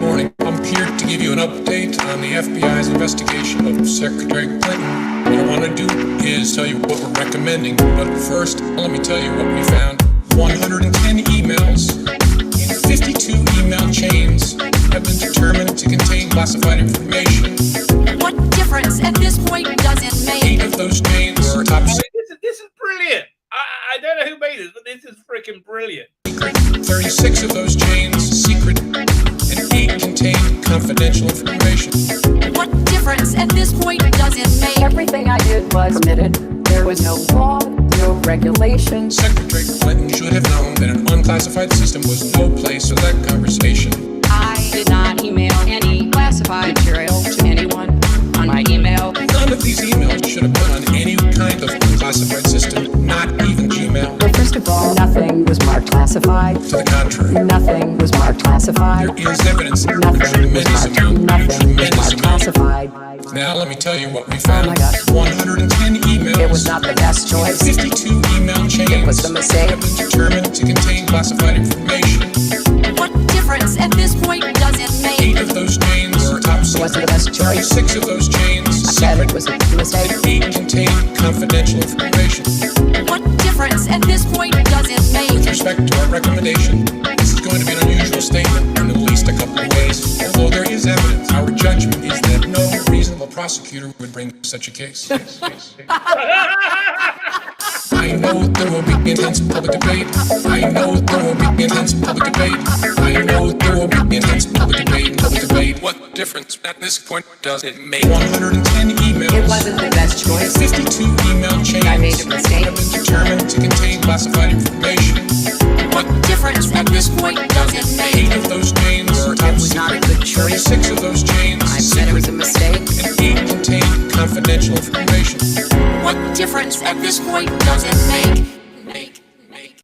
Morning. I'm here to give you an update on the FBI's investigation of Secretary Clinton. What I want to do is tell you what we're recommending. But first, let me tell you what we found. 110 emails in 52 email chains have been determined to contain classified information. What difference at this point does it make? 8 of those chains were top secret. This is brilliant. I don't know who made this, but this is freaking brilliant. 36 of those chains secret, and 8 contain confidential information. What difference at this point does it make? Everything I did was permitted. There was no law, no regulation. Secretary Clinton should have known that an unclassified system was no place for that conversation. I did not email any classified material to anyone on my email. None of these emails should have been on any kind of unclassified system, not even Gmail. Well, first of all, nothing was marked classified. To the contrary. Nothing was marked classified. There is evidence. Nothing was marked classified. Now let me tell you what we found. Oh my gosh. 110 emails. It was not the best choice. 52 email chains. It was a mistake. Have been determined to contain classified information. What difference at this point does it make? 8 of those chains were top secret. Wasn't the best choice. 36 of those chains I said it was a mistake. and 8 contain confidential information. What difference at this point does it make? With respect to our recommendation, this is going to be an unusual statement in at least a couple of ways. Although there is evidence, our judgment is that no reasonable prosecutor would bring such a case. I know there will be intense public debate. I know there will be intense public debate. I know there will be intense public debate. What difference at this point does it make? 110 emails. It wasn't the best choice. 52 email chains. I made a mistake. Have been determined to contain classified information. What difference at this point does it make? 8 of those chains were top It was not a good choice. 36 of those chains I said it was a mistake. and 8 contain confidential information. What difference at this point does it make?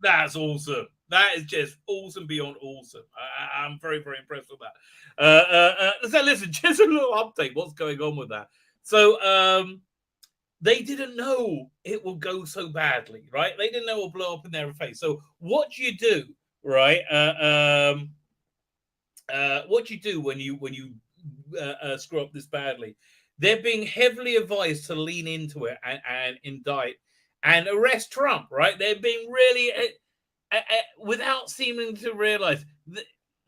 That's awesome. That is just awesome beyond awesome. I'm very, very impressed with that. So listen, just a little update. What's going on with that? So they didn't know it will go so badly, right? They didn't know it will blow up in their face. So what you do, right? What you do when you screw up this badly? They're being heavily advised to lean into it and indict and arrest Trump, right? They're being really, without seeming to realize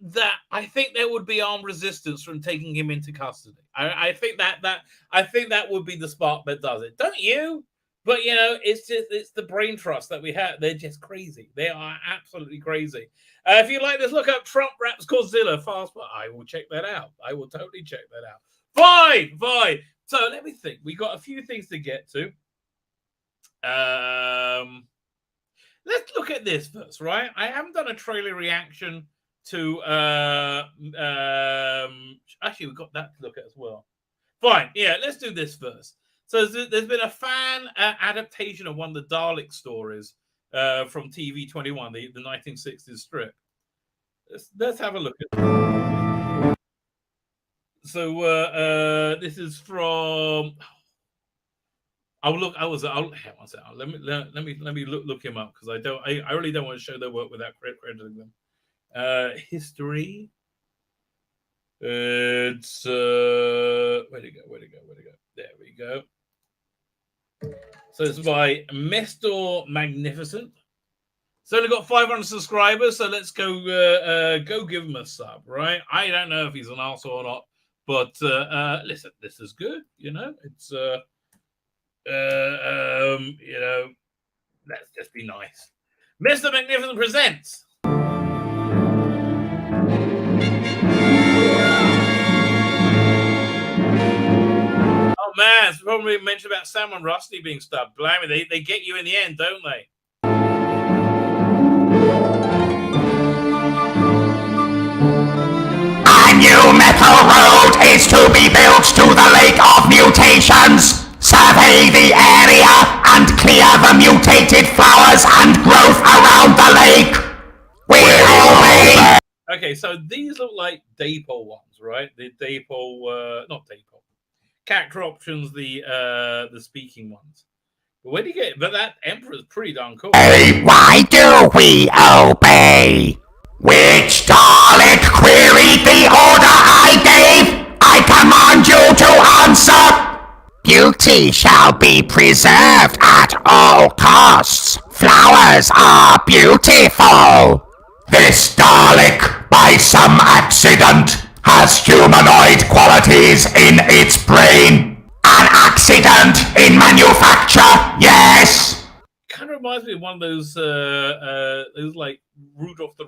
that I think there would be armed resistance from taking him into custody. I think that would be the spark that does it. Don't you? But you know, it's the brain trust that we have. They're just crazy. They are absolutely crazy. If you like this, look up Trump raps Godzilla fast. I will check that out. I will totally check that out. Fine. So let me think. We got a few things to get to. Let's look at this first, right? I haven't done a trailer reaction to actually we've got that to look at as well. Fine, yeah, let's do this first. So there's been a fan adaptation of one of the Dalek stories from TV 21, the 1960s strip. Let's have a look at it. So this is from. Hang on a second. Let me look him up, because I really don't want to show their work without crediting them. History. It's where'd it go? There we go. So it's by Mr. Magnificent. It's only got 500 subscribers, so let's go give him a sub, right? I don't know if he's an arsehole or not, but listen, this is good, you know. It's you know, let's just be nice. Mr. Magnificent presents. Oh man, it's probably mentioned about Sam and Rusty being stubbed. Blimey, they get you in the end, don't they? A new metal road is to be built to the Lake of Mutations. Survey the area and clear the mutated flowers and growth around the lake. We'll obey. Okay, so these look like Daypole ones, right? The Daypole, not Daypole. Character options, the speaking ones. But where do you get it? But that Emperor's pretty darn cool. Hey, why do we obey? Which Dalek queried the order I gave? I command you to answer. Beauty shall be preserved at all costs. Flowers are beautiful. This Dalek, by some accident, has humanoid qualities in its brain. An accident in manufacture, yes. Kind of reminds me of one of those like Rudolph the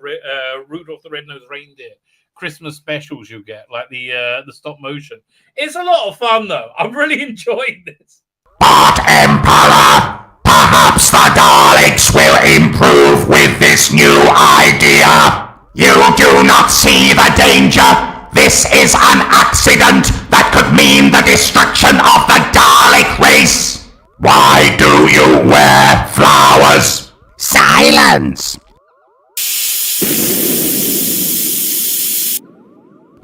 Red-Nosed Reindeer Christmas specials you get, like the stop motion. It's a lot of fun though. I'm really enjoying this. But Emperor, perhaps the Daleks will improve with this new idea. You do not see the danger. This is an accident that could mean the destruction of the Dalek race. Why do you wear flowers? Silence.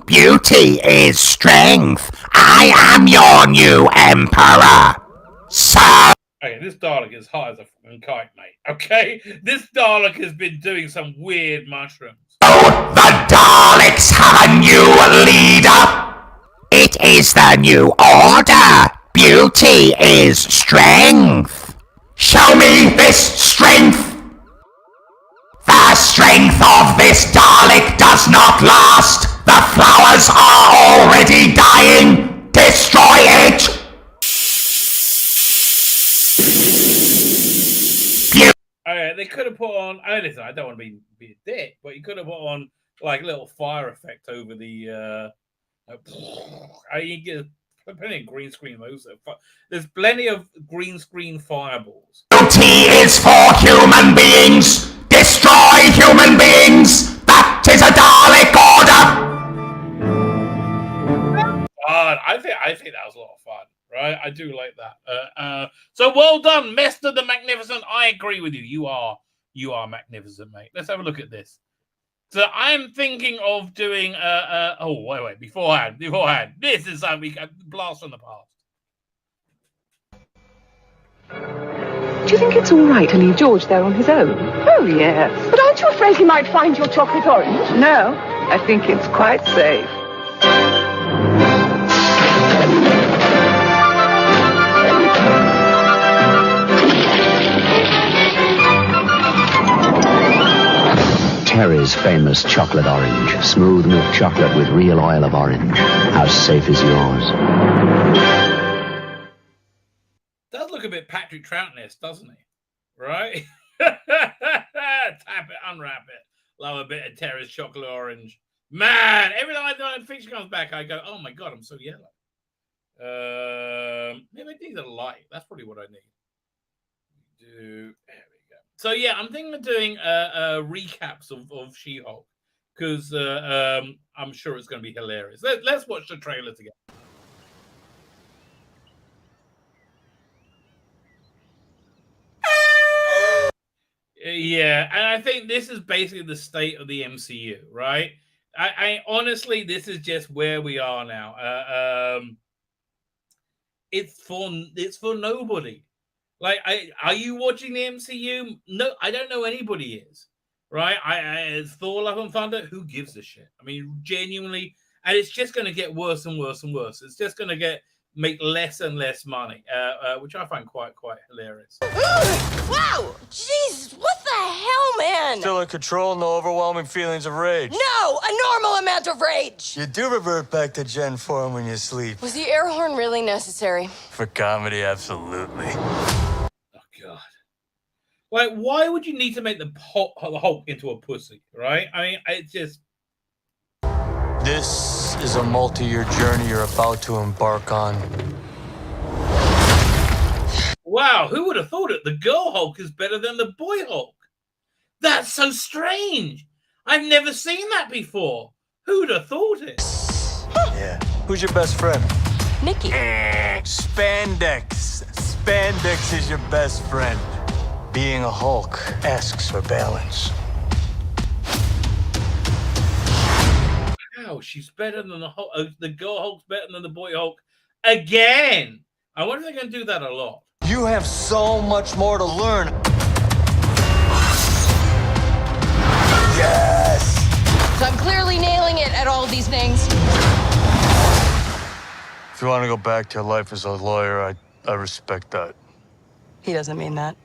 Beauty is strength. I am your new emperor. So... Okay, this Dalek is hot as a fucking kite, mate. Okay? This Dalek has been doing some weird mushrooms. Oh, the Daleks have a new leader. It is the new order. Beauty is strength. Show me this strength. The strength of this Dalek does not last. The flowers are already dying. Destroy it. Okay, they could have put on. Listen, I don't want to be a dick, but you could have put on like a little fire effect over the. You get plenty of green screen. There's plenty of green screen fireballs. Beauty is for human beings. Destroy human beings. That is a Dalek order. I think that was a lot of fun, right? I do like that. So well done, Mr. the Magnificent. I agree with you. You are magnificent, mate. Let's have a look at this. So I'm thinking of doing oh wait, beforehand. This is something we can blast from the past. Do you think it's all right to leave George there on his own? Oh, yes. But aren't you afraid he might find your chocolate orange? No, I think it's quite safe. Terry's famous chocolate orange. Smooth milk chocolate with real oil of orange. As safe as yours. Does look a bit Patrick Troughton-esque, doesn't he? Right? Tap it, unwrap it. Love a bit of Terry's chocolate orange. Man, every time the fiction comes back, I go, oh my God, I'm so yellow. Maybe I need a light. That's probably what I need. There we go. So yeah, I'm thinking of doing recaps of She-Hulk, because I'm sure it's going to be hilarious. Let's watch the trailer together. Yeah, and I think this is basically the state of the MCU, right? I honestly, this is just where we are now. It's for nobody. Like, are you watching the MCU? No, I don't know anybody is. Right? It's Thor: Love and Thunder. Who gives a shit? I mean, genuinely, and it's just going to get worse and worse and worse. It's just going to make less and less money, which I find quite hilarious. Wow! Jesus, what the hell, man? Still in control, no overwhelming feelings of rage. No, a normal amount of rage. You do revert back to Gen form when you sleep. Was the air horn really necessary? For comedy, absolutely. Oh God! Like, why would you need to make the Hulk into a pussy? Right? I mean, it's just. This is a multi-year journey you're about to embark on. Wow, who would have thought it? The girl Hulk is better than the boy Hulk. That's so strange. I've never seen that before. Who'd have thought it? Yeah. Who's your best friend? Nikki. Spandex. Spandex is your best friend. Being a Hulk asks for balance. Wow, she's better than the Hulk. The girl Hulk's better than the boy Hulk again. I wonder if they're going to do that a lot. You have so much more to learn. Yes! So I'm clearly nailing it at all these things. If you want to go back to your life as a lawyer, I respect that. He doesn't mean that.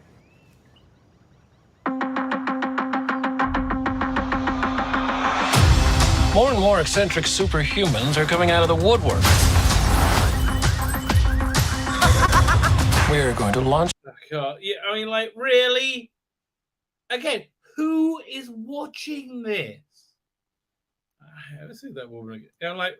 More and more eccentric superhumans are coming out of the woodwork. We are going to launch. Yeah, I mean, like, really? Again, who is watching this? Let's see that woman again. You know, like,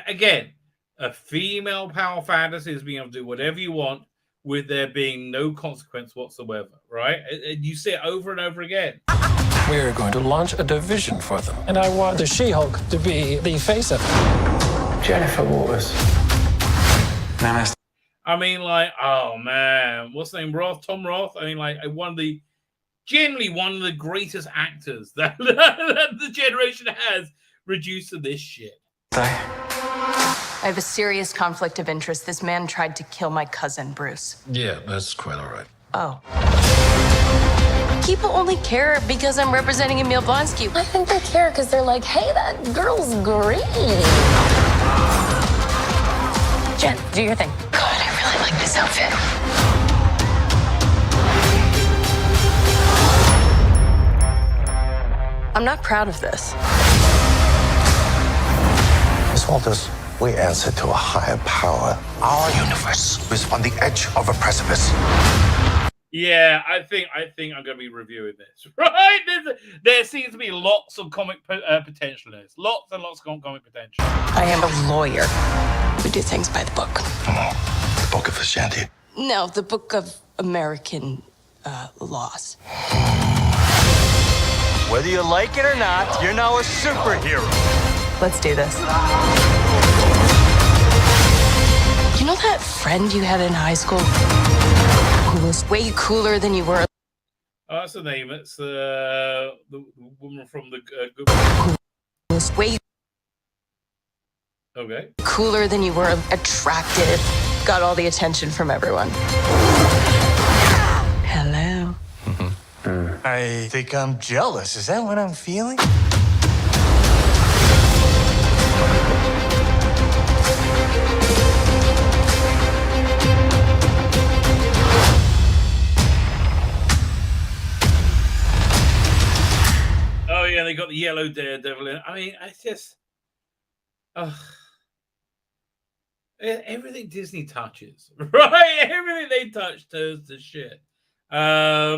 again, a female power fantasy is being able to do whatever you want with there being no consequence whatsoever, right? And you see it over and over again. We are going to launch a division for them. And I want the She-Hulk to be the face of it. Jennifer Waters. I mean, like, oh man, what's the name? Tom Roth. I mean, like, generally one of the greatest actors that the generation has reduced to this shit. I have a serious conflict of interest. This man tried to kill my cousin, Bruce. Yeah, that's quite all right. Oh. People only care because I'm representing Emil Blonsky. I think they care because they're like, hey, that girl's green. Jen, do your thing. God, I really like this outfit. I'm not proud of this. Miss Walters, we answer to a higher power. Our universe is on the edge of a precipice. Yeah, I think I'm going to be reviewing this. Right? There seems to be lots of comic potential in this. Lots and lots of comic potential. I am a lawyer. We do things by the book. The Book of Ashanti. No, the Book of American Laws. Whether you like it or not, you're now a superhero. Let's do this. You know that friend you had in high school who was way cooler than you were? Oh, that's the name. It's the woman from the Who was way cooler than you were, attractive, got all the attention from everyone. Hello. I think I'm jealous. Is that what I'm feeling? Oh yeah, they got the yellow Daredevil in. I mean, it's just, everything Disney touches, right? Everything they touch turns to shit. I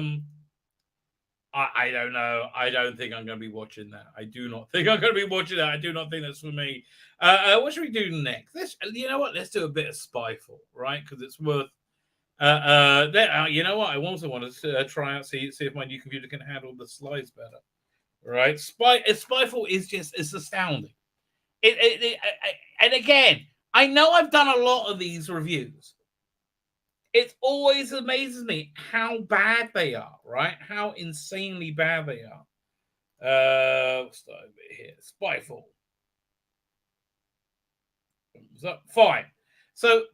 don't know. I don't think I'm going to be watching that. I do not think I'm going to be watching that. I do not think that's for me. What should we do next? You know what? Let's do a bit of Spyfall, right? Because it's worth. You know what? I also want to try out see if my new computer can handle the slides better. Right? Spyfall is it's astounding. And again, I know I've done a lot of these reviews, it always amazes me how bad they are, right? How insanely bad they are. Let's start over here. Spyfall. Fine. So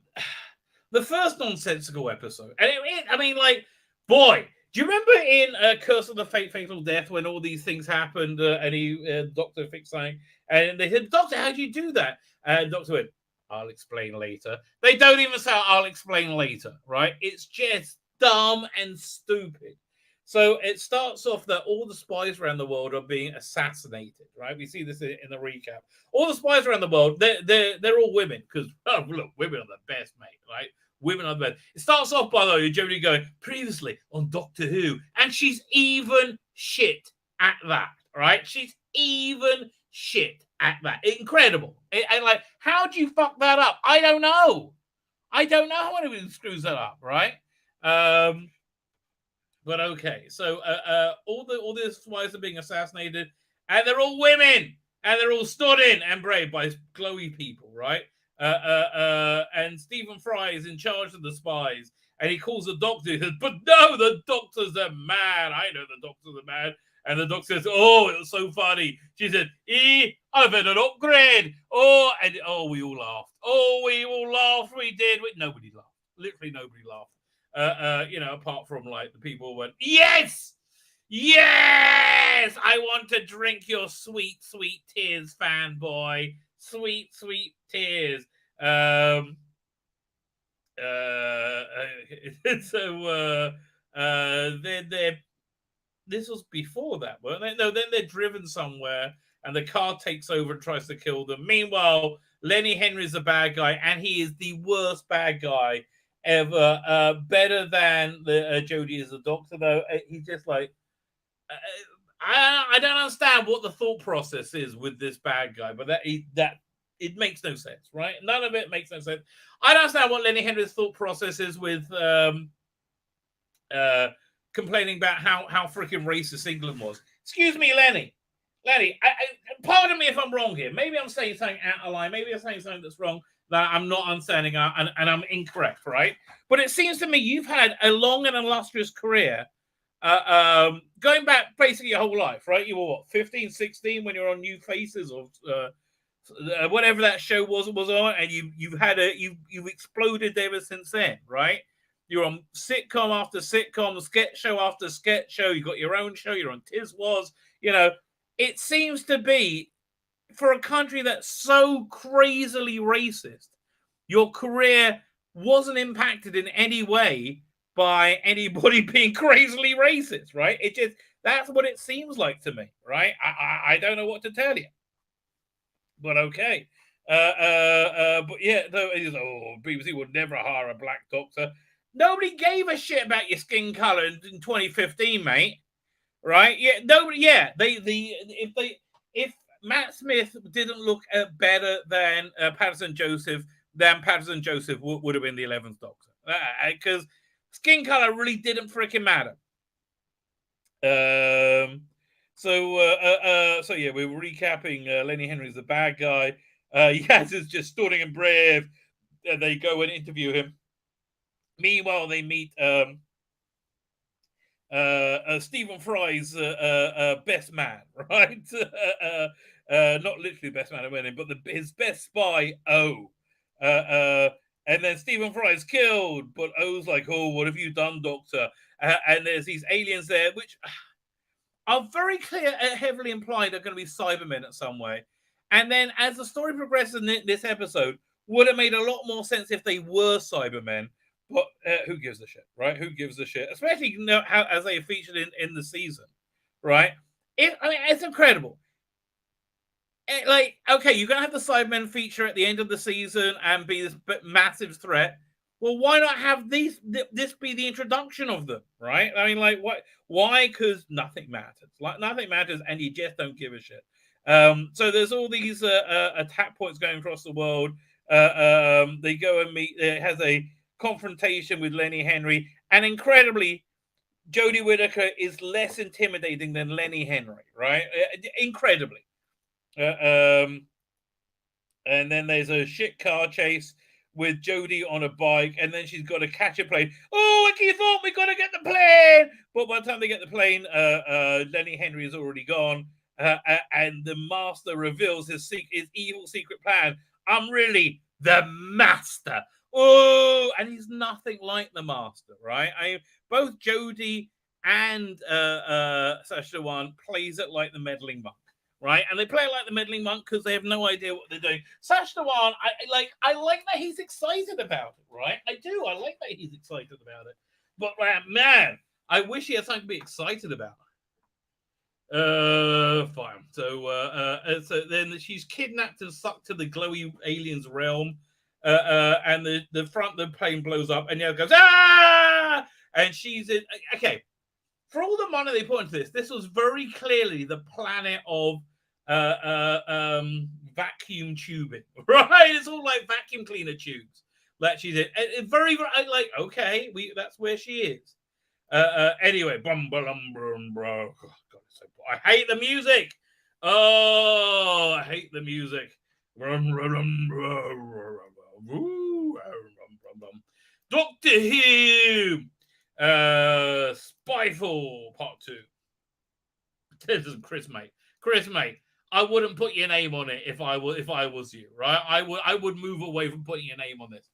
the first nonsensical episode, and I mean, like, boy, do you remember in Curse of the Fatal Death when all these things happened and he Doctor fixed something, and they said, "Doctor, how do you do that?" And Doctor went, "I'll explain later." They don't even say, "I'll explain later," right? It's just dumb and stupid. So it starts off that all the spies around the world are being assassinated, right? We see this in the recap. All the spies around the world, they're all women because, oh, look, women are the best, mate, right? Women are the best. It starts off by, though, Jodie going, previously on Doctor Who, and she's even shit at that, right? She's even shit at that. Incredible. And like, how do you fuck that up? I don't know. I don't know how anyone screws that up, right? But okay, so all the spies are being assassinated, and they're all women, and they're all stood in and brave by glowy people, right? And Stephen Fry is in charge of the spies, and he calls the doctor. He says, "But no, the doctor's a man. I know the doctor's a man." And the doctor says, "Oh, it was so funny." She said, "I've had an upgrade." Oh, and we all laughed. Oh, we all laughed. We did. Nobody laughed. Literally nobody laughed. Apart from like the people went, "Yes, yes, I want to drink your sweet, sweet tears, fanboy, sweet, sweet tears." This was before that, weren't they? No, then they're driven somewhere, and the car takes over and tries to kill them. Meanwhile, Lenny Henry's a bad guy, and he is the worst bad guy ever. Better than the Jodie as a doctor, though. He's just like, I don't understand what the thought process is with this bad guy, but it makes no sense, right? None of it makes no sense. I don't understand what Lenny Henry's thought process is with complaining about how freaking racist England was. Excuse me, Lenny, pardon me if I'm wrong here. Maybe I'm saying something out of line. Maybe I'm saying something that's wrong that I'm not understanding and I'm incorrect, right? But it seems to me you've had a long and illustrious career going back basically your whole life, right? You were what, 15, 16 when you were on New Faces or whatever that show was on, and you've exploded ever since then, right? You're on sitcom after sitcom, sketch show after sketch show. You got your own show. You're on Tiz Was. It seems to be, for a country that's so crazily racist, your career wasn't impacted in any way by anybody being crazily racist, right? That's what it seems like to me, right? I don't know what to tell you, but okay. But yeah, though, BBC would never hire a black doctor. Nobody gave a shit about your skin color in 2015, mate. Right? Yeah, nobody. Yeah, if Matt Smith didn't look better than Patterson Joseph, then Patterson Joseph would have been the 11th Doctor, because skin color really didn't freaking matter. So yeah, we're recapping. Lenny Henry's the bad guy. Yaz is just stunning and brave. They go and interview him. Meanwhile, they meet Stephen Fry's best man, right? Not literally best man, but his best spy, O. And then Stephen Fry is killed, but O's like, "Oh, what have you done, Doctor?" And there's these aliens there, which are very clear, heavily implied are going to be Cybermen in some way. And then as the story progresses in this episode, would have made a lot more sense if they were Cybermen. But who gives a shit, right? Who gives a shit? Especially as they are featured in the season, right? It's incredible. Okay, you're going to have the Cybermen feature at the end of the season and be this massive threat. Well, why not have this be the introduction of them, right? I mean, like, what? Why? Because nothing matters. Like, nothing matters, and you just don't give a shit. So there's all these attack points going across the world. They go and meet. It has a confrontation with Lenny Henry, and incredibly, Jodie Whittaker is less intimidating than Lenny Henry, right? Incredibly. And then there's a shit car chase with Jodie on a bike, and then she's got to catch a plane. Oh, Icky thought we got to get the plane, but by the time they get the plane, Lenny Henry is already gone, and the master reveals his evil secret plan. I'm really the master. Oh, and he's nothing like the master, right? Both Jodie and Sacha Dhawan plays it like the meddling monk, right? And they play it like the meddling monk because they have no idea what they're doing. Sacha Dhawan, I like that he's excited about it, right? I do. I like that he's excited about it. But man, I wish he had something to be excited about. Fine. So then she's kidnapped and sucked to the glowy alien's realm. And the front of the plane blows up, and goes, ah! And she's in. Okay, for all the money they put into this was very clearly the planet of vacuum tubing, right? It's all like vacuum cleaner tubes that she's in. It's very like, okay, that's where she is. Anyway, bum bum bum bro. Oh, God, so I hate the music. Oh, I hate the music. Doctor Who, Spyfall Part 2. This is Chris, mate. I wouldn't put your name on it if I was you, right? I would move away from putting your name on this.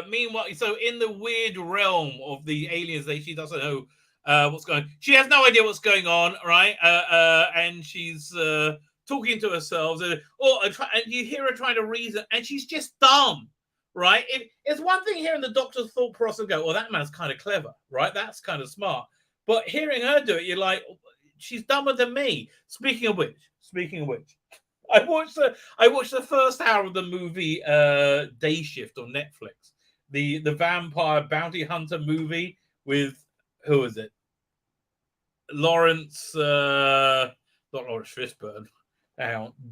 Meanwhile, so in the weird realm of the aliens, she doesn't know what's going on. She has no idea what's going on, right? And she's talking to herself, and you hear her trying to reason, and she's just dumb, right? It's one thing hearing the doctor's thought process and go, "Oh, that man's kind of clever, right? That's kind of smart." But hearing her do it, you're like, she's dumber than me. Speaking of which, I watched the first hour of the movie Day Shift on Netflix, the vampire bounty hunter movie with, who is it? Lawrence, not Lawrence Fishburne.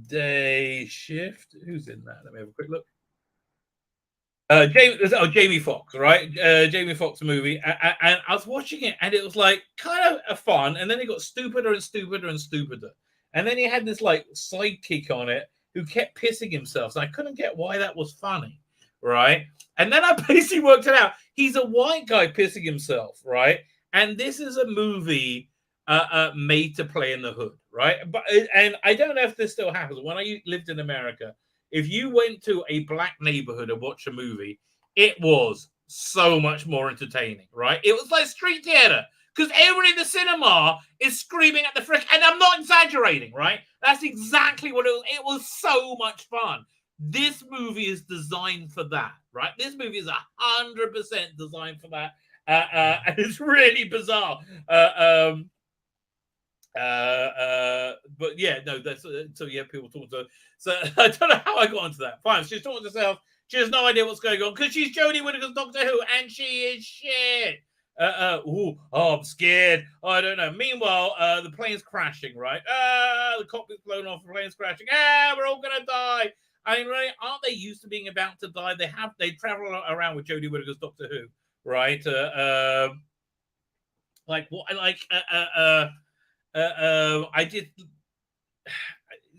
Day Shift. Who's in that? Let me have a quick look. Jamie Foxx, right? Jamie Foxx movie, and I was watching it, and it was like kind of fun, and then it got stupider and stupider and stupider, and then he had this like sidekick on it who kept pissing himself, so I couldn't get why that was funny, right? And then I basically worked it out. He's a white guy pissing himself, right? And this is a movie made to play in the hood, right? And I don't know if this still happens. When I lived in America, if you went to a black neighborhood and watched a movie, it was so much more entertaining, right? It was like street theater because everybody in the cinema is screaming at the frick, and I'm not exaggerating, right? That's exactly what it was. It was so much fun. This movie is designed for that, right? This movie is 100% designed for that, and it's really bizarre. But yeah, no, that's so yeah, people talking to. So I don't know how I got onto that. Fine, she's talking to herself. She has no idea what's going on because she's Jodie Whittaker's Doctor Who, and she is shit. I'm scared. I don't know. Meanwhile, the plane's crashing, right? The cockpit's blown off. The plane's crashing. We're all gonna die. I mean, really, aren't they used to being about to die? They travel around with Jodie Whittaker's Doctor Who, right? I did.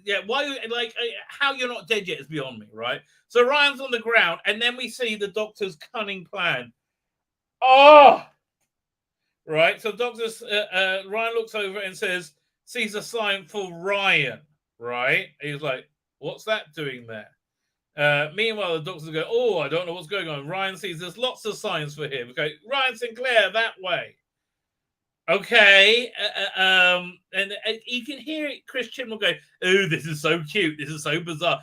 Yeah, why? Like, how you're not dead yet is beyond me, right? So Ryan's on the ground, and then we see the Doctor's cunning plan. Oh, right. So Ryan looks over and sees a sign for Ryan, right? He's like, "What's that doing there?" Meanwhile, the Doctor's go, "Oh, I don't know what's going on." Ryan sees there's lots of signs for him. Okay, Ryan Sinclair that way. Okay, and you can hear it. Chris Chibnall go, "Oh, this is so cute. This is so bizarre."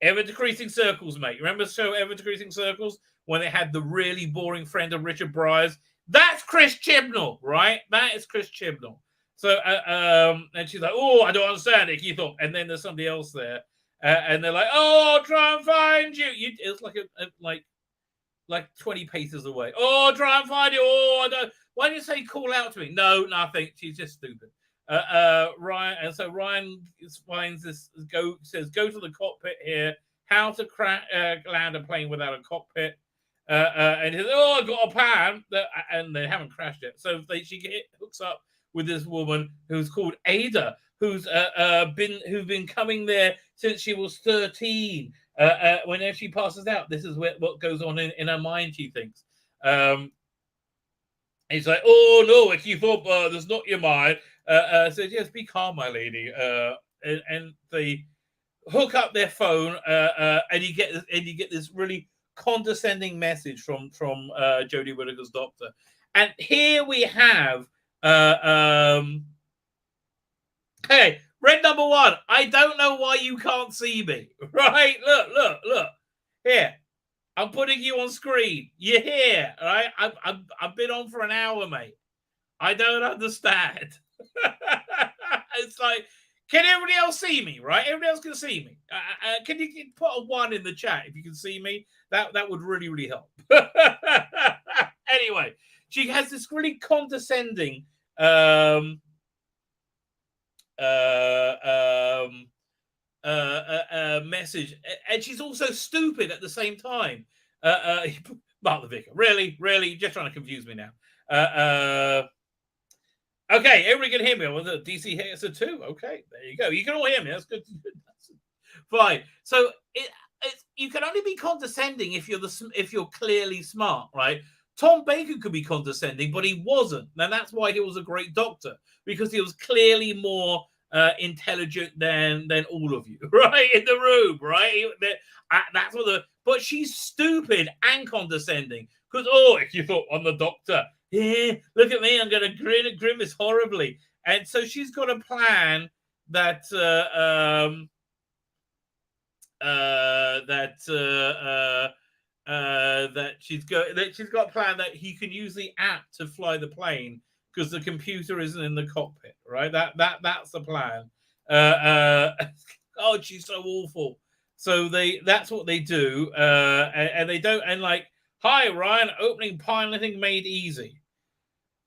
Ever Decreasing Circles, mate. Remember the show Ever Decreasing Circles when they had the really boring friend of Richard Briers? That's Chris Chibnall, right? That is Chris Chibnall. So, and she's like, "Oh, I don't understand it." You thought, and then there's somebody else there, and they're like, "Oh, I'll try and find you." It's like like 20 paces away. "Oh, try and find you." "Oh, I don't. Why did you say call out to me?" "No, nothing. She's just stupid." Ryan, and so Ryan finds this. Says, "Go to the cockpit here. How to land a plane without a cockpit." And he says, "Oh, I've got a plan," and they haven't crashed yet. So she hooks up with this woman who's called Ada, who's been coming there since she was 13. Whenever she passes out, this is what goes on in her mind, she thinks. He's like, oh no, if you thought there's not your mind. So yes, be calm, my lady. And they hook up their phone, and you get this really condescending message from Jodie Whittaker's doctor. And here we have hey, red number 1, I don't know why you can't see me. Right? Look. Here. I'm putting you on screen. You're here. All right? I've been on for an hour, mate. I don't understand. It's like, can everybody else see me? Right? Everybody else can see me. Can you put a 1 in the chat if you can see me? That would really help. Anyway, she has this really condescending message, and she's also stupid at the same time. Mark the Vicar, really, you're just trying to confuse me now. Okay, everybody can hear me. Well, the DC hates it too. Okay, there you go. You can all hear me. That's good. Fine. So you can only be condescending if you're clearly smart, right? Tom Baker could be condescending, but he wasn't, and that's why he was a great doctor, because he was clearly more intelligent than all of you, right, in the room, right? That's what but she's stupid and condescending, because if you thought I'm the doctor, look at me, I'm going to grimace horribly. And so she's got a plan that she's got a plan that he can use the app to fly the plane, because the computer isn't in the cockpit, right? That's the plan. God, she's so awful. So that's what they do, and they don't. And like, hi Ryan, opening piloting made easy.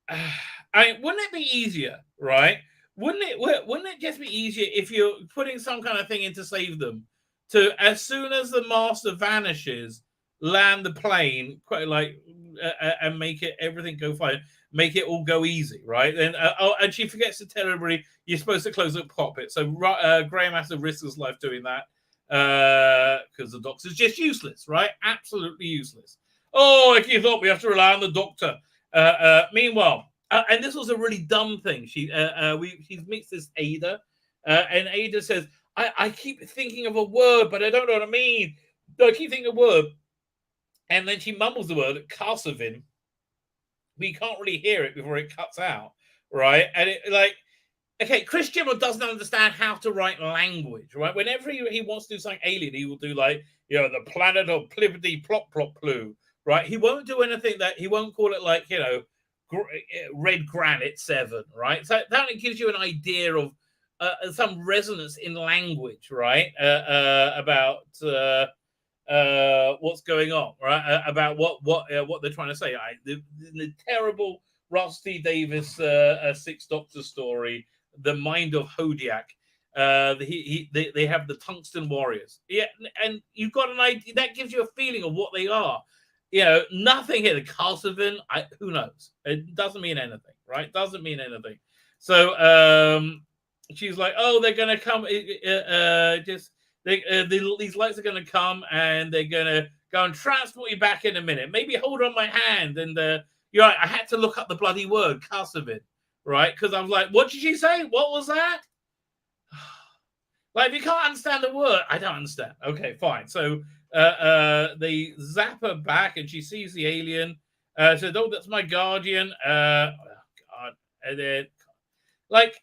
I mean, wouldn't it be easier, right? Wouldn't it just be easier if you're putting some kind of thing in to save them, to, as soon as the master vanishes, land the plane, quite like, and make everything go fine, make it all go easy, right? And and she forgets to tell everybody you're supposed to close the cockpit. So Graham has to risk his life doing that, because the doctor's just useless, right? Absolutely useless. Oh, if you thought we have to rely on the doctor. Meanwhile, and this was a really dumb thing. She meets this Ada, and Ada says, I keep thinking of a word, but I don't know what I mean. I keep thinking of a word. And then she mumbles the word Karney. We can't really hear it before it cuts out, right? And it, like, okay, Chris Chibnall doesn't understand how to write language, right? Whenever he wants to do something alien, he will do like, the planet of plippity plop plop ploo, right? He won't do anything he won't call it like, Red Granite 7, right? So that only gives you an idea of some resonance in language, right? About what's going on, right? About what they're trying to say. The terrible Russ T. Davis Sixth Doctor story, The Mind of Hodiak. They have the Tungsten Warriors. Yeah, and you've got an idea that gives you a feeling of what they are. Nothing here. The Karney, who knows? It doesn't mean anything, right? Doesn't mean anything. So she's like, oh, they're gonna come. These lights are going to come, and they're going to go and transport you back in a minute. Maybe hold on my hand. And you're right, I had to look up the bloody word, Karney, right? Because I was like, what did she say? What was that? Like, if you can't understand the word, I don't understand. Okay, fine. So they zap her back, and she sees the alien. Said, oh, that's my guardian. Oh, God. And then, like,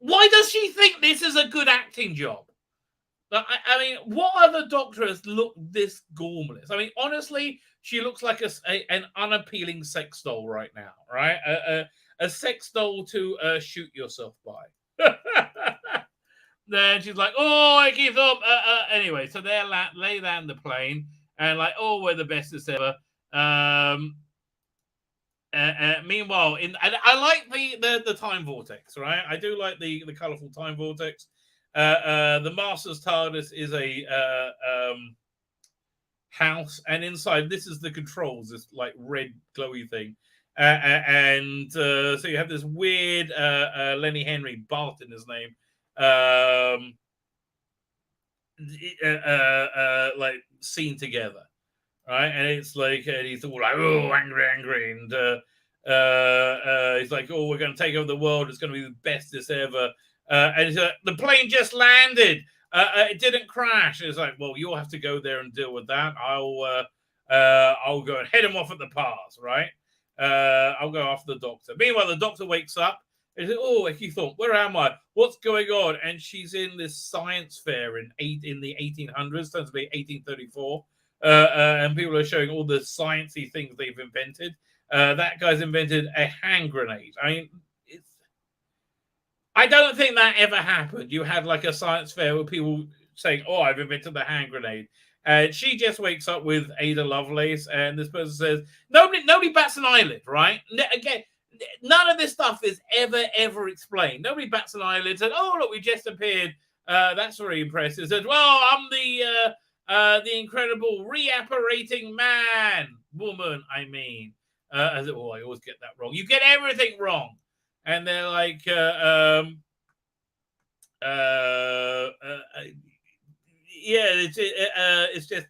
why does she think this is a good acting job? I mean, what other doctor has looked this gormless? I mean, honestly, she looks like an unappealing sex doll right now, right? A sex doll to shoot yourself by. Then she's like, oh, I give up. Anyway, so they land the plane, and like, oh, we're the bestest ever. Meanwhile, and I like the time vortex, right? I do like the colorful time vortex. The Master's TARDIS is a house, and inside this is the controls, this like red glowy thing. And so you have this weird Lenny Henry, Barton his name, like scene together, right? And it's like, and he's all like, oh, angry, and he's like, oh, we're going to take over the world. It's going to be the bestest ever. And he's like, the plane just landed. It didn't crash. And it's like, well, you'll have to go there and deal with that. I'll go and head him off at the pass, right? I'll go after the doctor. Meanwhile, the doctor wakes up. And says, oh, he thought, where am I? What's going on? And she's in this science fair in the 1800s, turns to be 1834. And people are showing all the sciencey things they've invented. That guy's invented a hand grenade. I mean, I don't think that ever happened. You had like a science fair where people saying, oh, I've invented the hand grenade. And she just wakes up with Ada Lovelace, and this person says, nobody bats an eyelid, right? Again, none of this stuff is ever explained. Nobody bats an eyelid. Said, "Oh, look, we just appeared. That's very impressive." Said, "Well, I'm the incredible reapparating woman. I mean, I always get that wrong. You get everything wrong." And they're like, yeah, it's just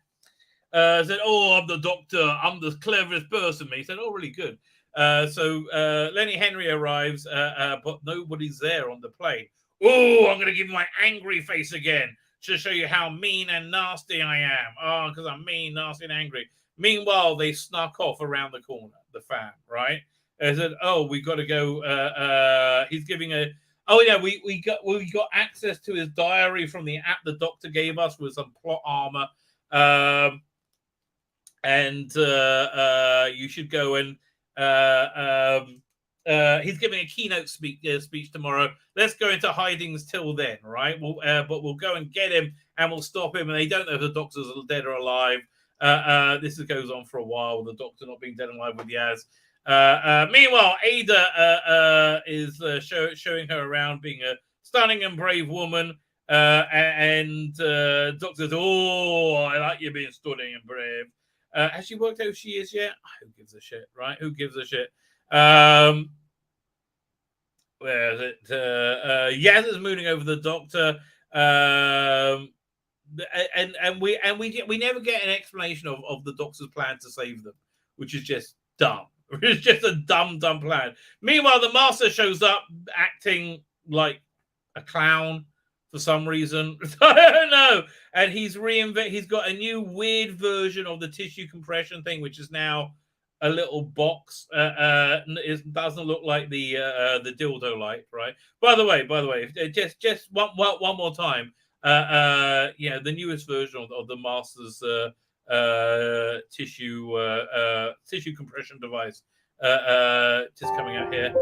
said, "Oh, I'm the doctor. I'm the cleverest person." He said, "Oh, really good." So Lenny Henry arrives, but nobody's there on the plane. Oh, I'm going to give my angry face again to show you how mean and nasty I am. Oh, because I'm mean, nasty, and angry. Meanwhile, they snuck off around the corner, the fam, right? They said, oh, we got to go. He's giving a... Oh, yeah, we got access to his diary from the app the doctor gave us with some plot armor. And you should go and... he's giving a keynote speech tomorrow. Let's go into hidings till then, right? But we'll go and get him and we'll stop him. And they don't know if the doctor's dead or alive. This goes on for a while. The doctor not being dead and alive with Yaz. Meanwhile, Ada is showing her around being a stunning and brave woman. And Doctor says, oh, I like you being stunning and brave. Has she worked out who she is yet? Who gives a shit, right? Who gives a shit? Where is it? Yaz is mooning over the doctor. And we never get an explanation of the doctor's plan to save them, which is just dumb. It's just a dumb plan. Meanwhile, the master shows up acting like a clown for some reason. I don't know. And he's got a new weird version of the tissue compression thing, which is now a little box. It doesn't look like the dildo light, right? By the way, just one more time. Yeah, the newest version of the master's tissue compression device just coming out here.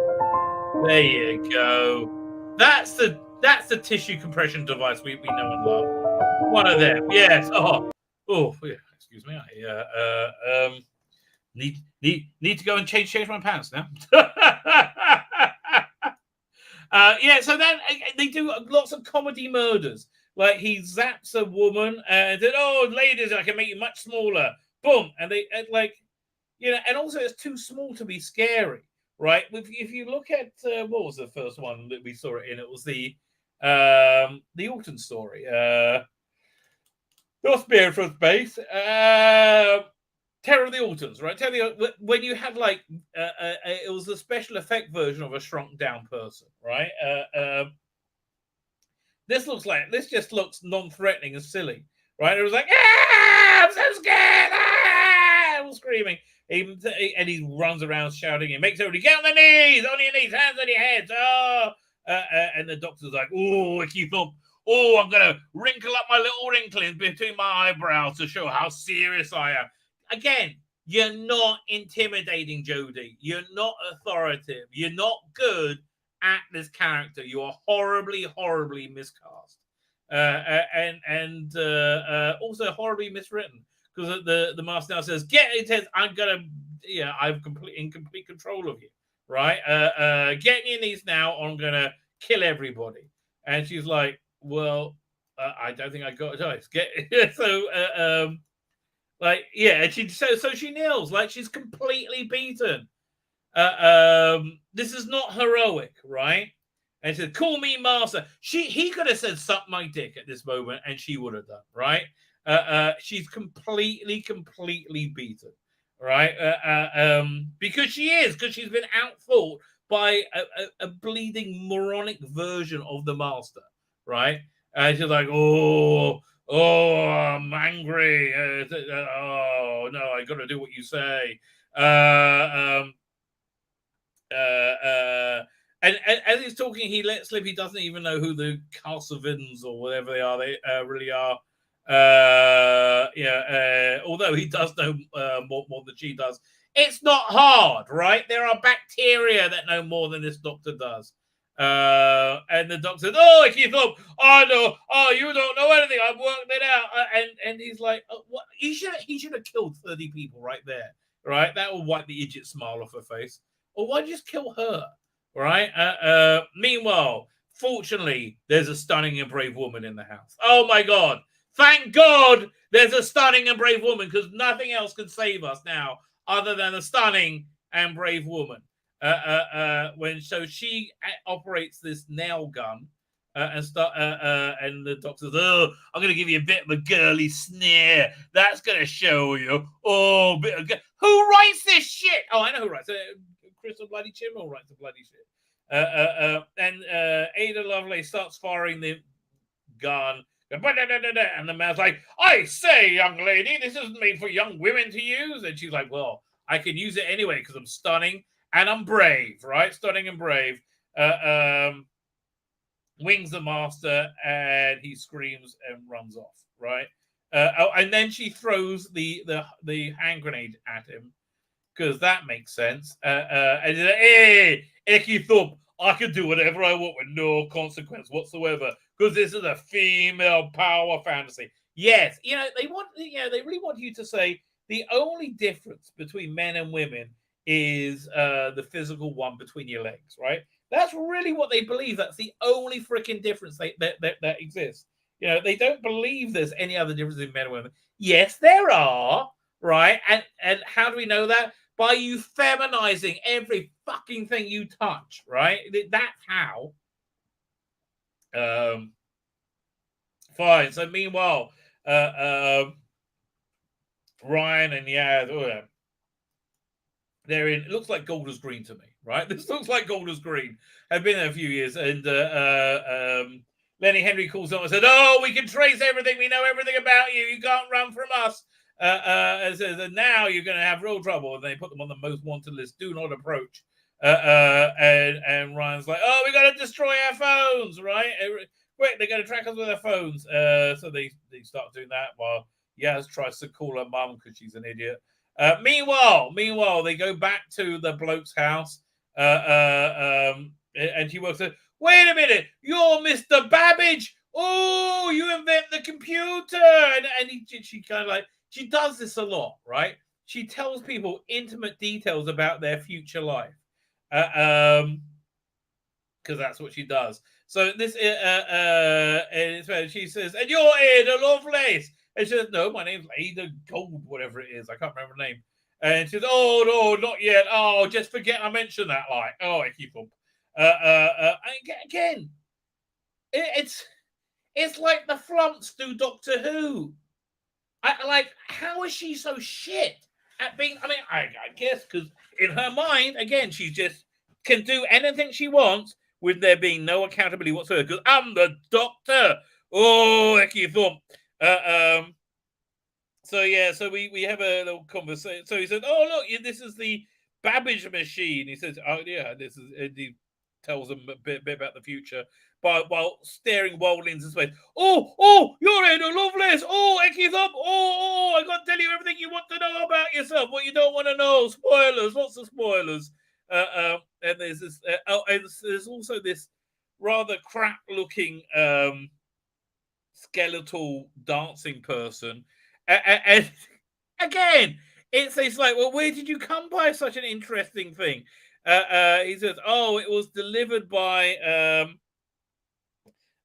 There you go. That's the tissue compression device we know and love. One of them, yes. Oh, yeah. Excuse me. I need to go and change my pants now. Yeah. So then they do lots of comedy murders. Like he zaps a woman and said, "Oh, ladies, I can make you much smaller." Boom, and they and also it's too small to be scary, right? If you look at what was the first one that we saw it in, it was the Alton story. Not Spirit from Space. Terror of the Altons, right? When you had like it was a special effect version of a shrunk down person, right? This just looks non-threatening and silly, right? It was like, I'm so scared, I'm screaming. And he runs around shouting. He makes everybody get on their knees, hands on your heads. And the doctor's like, oh, Icky Thump. Oh, I'm going to wrinkle up my little wrinkling between my eyebrows to show how serious I am. Again, you're not intimidating, Jodie. You're not authoritative. You're not good at this character. You are horribly miscast. And also horribly miswritten. Because the master now says, it says, I'm in complete control of you. Right? Get in your knees now, or I'm going to kill everybody. And she's like, well, I don't think I got a choice. And she kneels, like she's completely beaten. This is not heroic, right? And he said, call me master. He could have said, suck my dick at this moment, and she would have done, right? She's completely beaten, right? Because she's been outthought by a bleeding moronic version of the master, right? And she's like, oh, I'm angry. Oh, no, I got to do what you say. And as he's talking, he lets slip he doesn't even know who the Casavins or whatever they are. They really are. Although he does know more than she does. It's not hard, right? There are bacteria that know more than this doctor does. And the doctor says, oh, he thought, I know. Oh, you don't know anything. I've worked it out. And he's like, what? He should have killed 30 people right there, right? That will wipe the idiot smile off her face. Or why just kill her, right? Meanwhile, fortunately, there's a stunning and brave woman in the house. Oh, my God. Thank God there's a stunning and brave woman, because nothing else can save us now other than a stunning and brave woman. So she operates this nail gun and the doctor says, oh, I'm going to give you a bit of a girly sneer. That's going to show you. Oh, who writes this shit? Oh, I know who writes it. Crystal bloody Chibnall writes the bloody shit. And Ada Lovelace starts firing the gun. And the man's like, I say, young lady, this isn't made for young women to use. And she's like, well, I can use it anyway because I'm stunning and I'm brave, right? Stunning and brave. Wings the master and he screams and runs off, right? And then she throws the hand grenade at him because that makes sense. And he's like, hey, Icky Thump, I can do whatever I want with no consequence whatsoever because this is a female power fantasy. Yes, they really want you to say the only difference between men and women is the physical one between your legs, right? That's really what they believe. That's the only freaking difference that exists. They don't believe there's any other difference in men and women. Yes, there are, right? And how do we know that? By you feminizing every fucking thing you touch, right? That's how. Fine. So meanwhile, Ryan and Yaz, they're in. It looks like Golders Green to me, right? This looks like Golders Green. I've been there a few years, and Lenny Henry calls on and said, "Oh, we can trace everything. We know everything about you. You can't run from us." And says, and now you're going to have real trouble. And they put them on the most wanted list. Do not approach. And Ryan's like, oh, we got to destroy our phones, right? Quick, they're going to track us with their phones. So they start doing that while Yaz tries to call her mum because she's an idiot. Meanwhile, they go back to the bloke's house. And she works at, wait a minute, you're Mr. Babbage. Oh, you invent the computer. And she kind of like, she does this a lot, right? She tells people intimate details about their future life. Because that's what she does. So this, she says, and you're Ada Lovelace. And she says, no, my name's Ada Gold, whatever it is. I can't remember her name. And she says, oh, no, not yet. Oh, just forget I mentioned that. Like, oh, I keep up. Again, it's like the flumps do Doctor Who. How is she so shit at being? I mean, I guess because in her mind, again, she just can do anything she wants with there being no accountability whatsoever. Because I'm the Doctor. Oh, icky thump. So we have a little conversation. So he said, "Oh look, this is the Babbage machine." He says, "Oh yeah, this is." He tells them a bit about the future. While staring wildly into space. Oh, you're Ada Lovelace. Oh, icky thump. Oh, I got to tell you everything you want to know about yourself. What you don't want to know. Spoilers. Lots of spoilers. And there's this. And there's also this rather crap-looking skeletal dancing person. And again, it's like, well, where did you come by such an interesting thing? He says, oh, it was delivered by.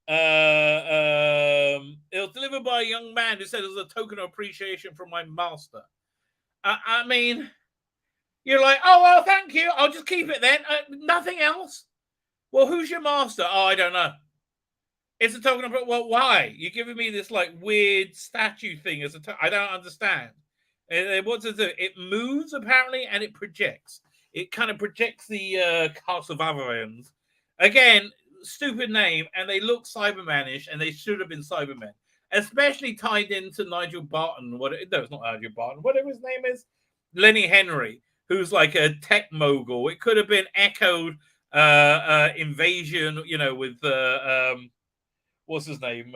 It was delivered by a young man who said it was a token of appreciation from my master. I mean, You're like, oh, well, thank you. I'll just keep it then. Nothing else. Well, who's your master? Oh, I don't know. It's a token of, well, why? You're giving me this like weird statue thing as a I don't understand. What does it do? It moves apparently, and it projects. It kind of projects the Castle of Avarians. Again, stupid name, and they look Cybermanish, and they should have been Cybermen. Especially tied into Nigel Barton. No, it's not Nigel Barton. Whatever his name is, Lenny Henry, who's like a tech mogul. It could have been echoed Invasion, with what's his name?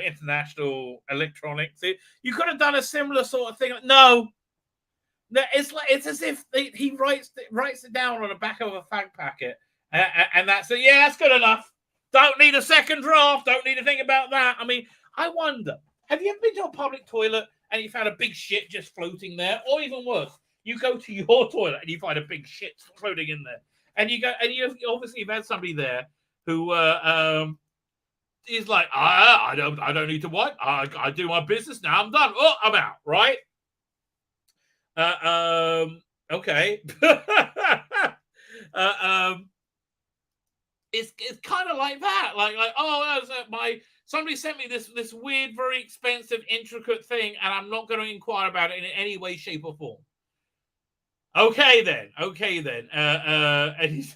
International Electronics. You could have done a similar sort of thing. No, it's as if he writes it down on the back of a fag packet, and that's it. Yeah, that's good enough. Don't need a second draft. Don't need to think about that. I mean, I wonder, have you ever been to a public toilet and you found a big shit just floating there? Or even worse, you go to your toilet and you find a big shit floating in there. And you go, and you've had somebody there who is like, I don't need to wipe. I do my business now. I'm done. Oh, I'm out. Right? Okay. It's kind of like that. Like oh, somebody sent me this weird, very expensive, intricate thing, and I'm not going to inquire about it in any way, shape, or form. Okay then. And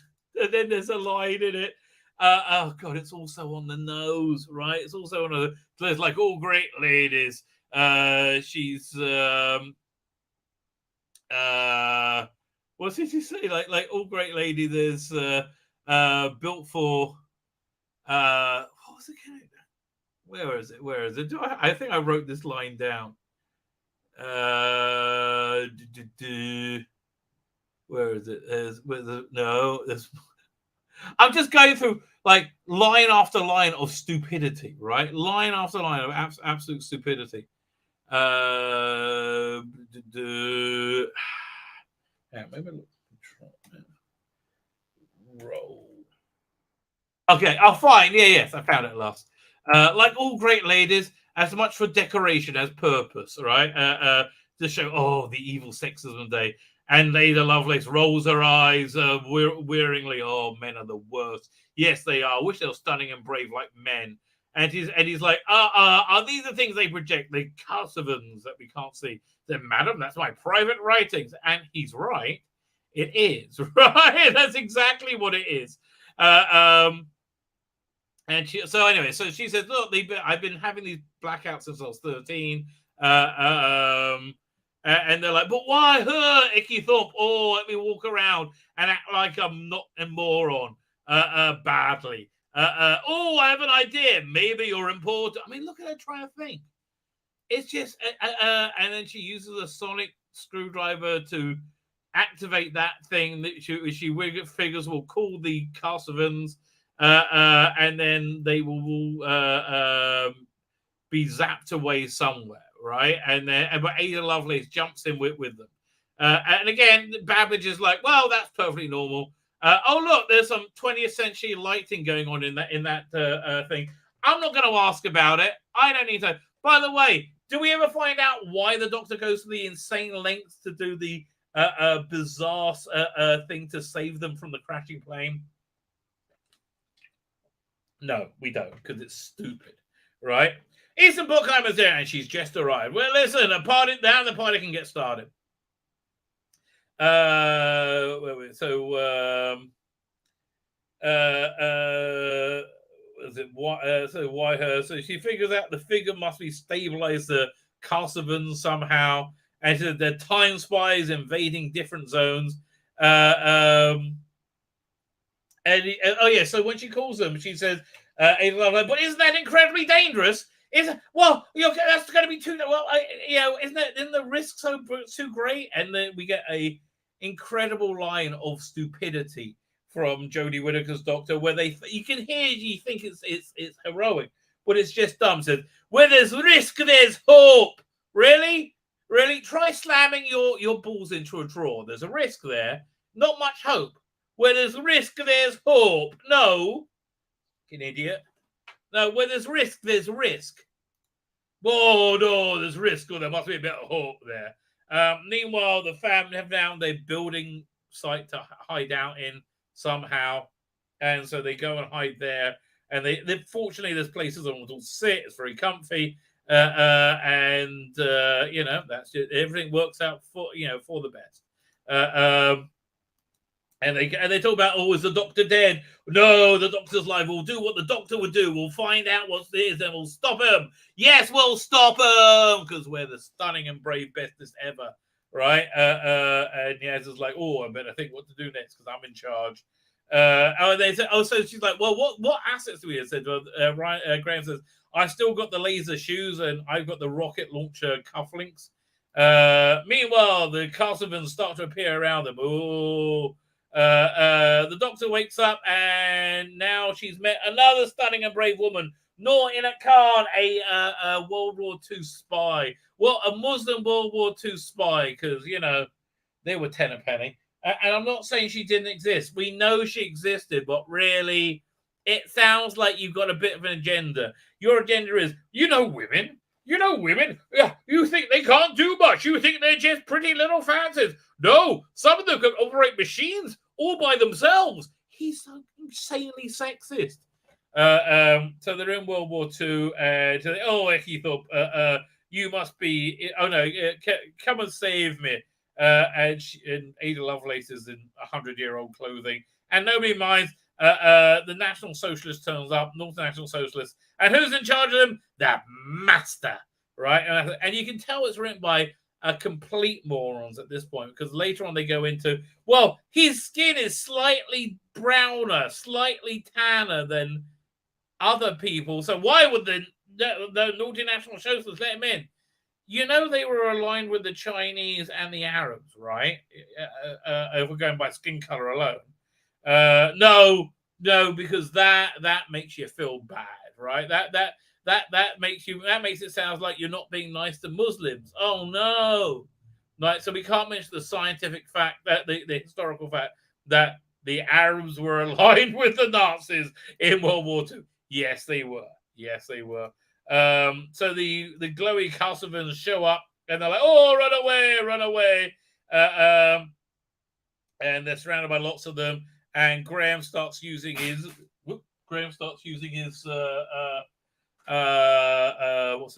then there's a line in it. Oh God, it's also on the nose, right? It's also on there's like all great ladies. She's what did you say? Like all great lady. There's built for what was it? Where is it? I think I wrote this line down. Where is it? I'm just going through like line after line of stupidity, right? Line after line of absolute stupidity. Yeah, maybe roll. Okay, oh fine. Yes, I found it at last. Like all great ladies, as much for decoration as purpose, right? To show, the evil sexism day. And Lady Lovelace rolls her eyes wearingly. Oh, men are the worst. Yes, they are. I wish they were stunning and brave like men. And he's like, are these the things they project? The Carsovans that we can't see. Then, madam, that's my private writings. And he's right. It is, right? That's exactly what it is. And she says, look, I've been having these blackouts since I was 13. And they're like, but why her, Icky Thorpe? Oh, let me walk around and act like I'm not a moron badly. Oh, I have an idea. Maybe you're important. I mean, look at her trying to think. It's just, and then she uses a sonic screwdriver to activate that thing that she figures will call the Carsovans, and then they will be zapped away somewhere. Right, but Ada Lovelace jumps in with them, and again, Babbage is like, "Well, that's perfectly normal." Oh, look, there's some 20th century lighting going on in that thing. I'm not going to ask about it. I don't need to. By the way, do we ever find out why the Doctor goes to the insane lengths to do the bizarre thing to save them from the crashing plane? No, we don't, because it's stupid, right? Ethan Buckheimer's there, and she's just arrived. Well, listen, the party can get started. Why her? So she figures out the figure must be stabilized the Carsovans somehow, and so the time spies invading different zones. So when she calls them, she says, "But isn't that incredibly dangerous?" That's going to be too. Well, isn't the risk too great? And then we get a incredible line of stupidity from Jodie Whittaker's Doctor, where you can hear, you think it's heroic, but it's just dumb. Says, where there's risk, there's hope. Really? Try slamming your balls into a drawer. There's a risk there, not much hope. Where there's risk, there's hope. No, fucking idiot. No, where there's risk, there's risk. Oh, no, there's risk. Oh, there must be a bit of hope there. Meanwhile, the family have found their building site to hide out in somehow, and so they go and hide there. And they fortunately, this place is all sit. It's very comfy, and you know, that's it. Everything works out for the best. And they talk about, oh, is the doctor dead? No, the doctor's alive. We'll do what the doctor would do. We'll find out what it is, and we'll stop him. Yes, we'll stop him because we're the stunning and brave bestest ever, right? And Yaz is like, oh, I better think what to do next because I'm in charge. And they said, oh, so she's like, well, what assets do we have? Said Graham says, I still got the laser shoes and I've got the rocket launcher cufflinks. Meanwhile, the Castlevans start to appear around them. Oh. The doctor wakes up and now she's met another stunning and brave woman, Noor Inat Khan, a World War II spy. Well, a Muslim World War II spy, because, you know, they were 10 a penny. And I'm not saying she didn't exist. We know she existed, but really, it sounds like you've got a bit of an agenda. Your agenda is, women. Yeah, you think they can't do much. You think they're just pretty little fancies. No, some of them can operate machines all by themselves. He's so insanely sexist. So they're in World War II. He thought, you must be. Oh no, come and save me. And Ada Lovelace is in 100-year-old clothing, and nobody minds. The National Socialist turns up, North National Socialist, and who's in charge of them? The Master, right? And you can tell it's written by complete morons at this point, because later on they go into, well, his skin is slightly browner, slightly tanner than other people, so why would the Naughty National Socialists let him in? You know, they were aligned with the Chinese and the Arabs, right? If we're going by skin color alone. No, because that makes you feel bad, right? That makes it sound like you're not being nice to Muslims. Oh no. Right, so we can't mention the scientific fact, that the historical fact that the Arabs were aligned with the Nazis in World War II. Yes, they were. So the glowy Castlevans show up and they're like, oh, run away. And they're surrounded by lots of them. And Graham starts using his what's the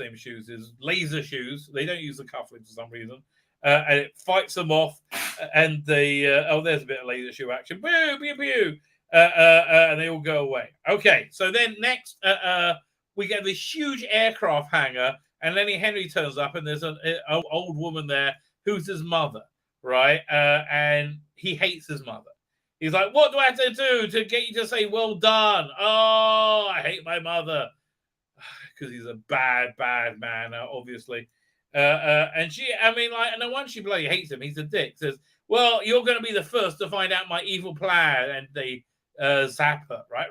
name of shoes? His laser shoes. They don't use the cufflinks for some reason. And it fights them off. And they there's a bit of laser shoe action. Boo, boo, boo. And they all go away. Okay, so then next we get this huge aircraft hangar, and Lenny Henry turns up, and there's an old woman there who's his mother, right? And he hates his mother. He's like, what do I have to do to get you to say, well done? Oh, I hate my mother. Because he's a bad, bad man, obviously. And no wonder she bloody hates him. He's a dick. Says, well, you're going to be the first to find out my evil plan. And they zap her, right?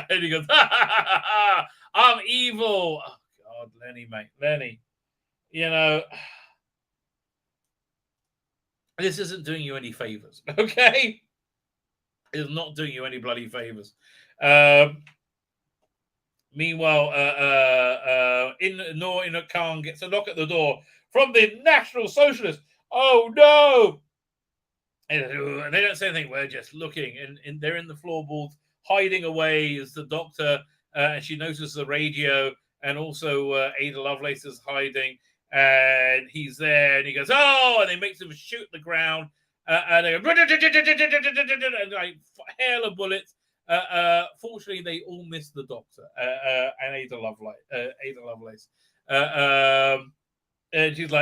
And he goes, I'm evil. Oh, God, Lenny, mate. Lenny. You know, this isn't doing you any favors, okay? It's not doing you any bloody favors. Meanwhile, Noor Inat Khan gets a knock at the door from the National Socialists. Oh, no! And they don't say anything. We're just looking. And they're in the floorboards, hiding away as the doctor, and she notices the radio, and also Ada Lovelace is hiding, and he's there, and he goes, oh, and they make them shoot the ground, and they go, and like hail of bullets. Fortunately, they all miss the doctor and Ada Lovelace. And she's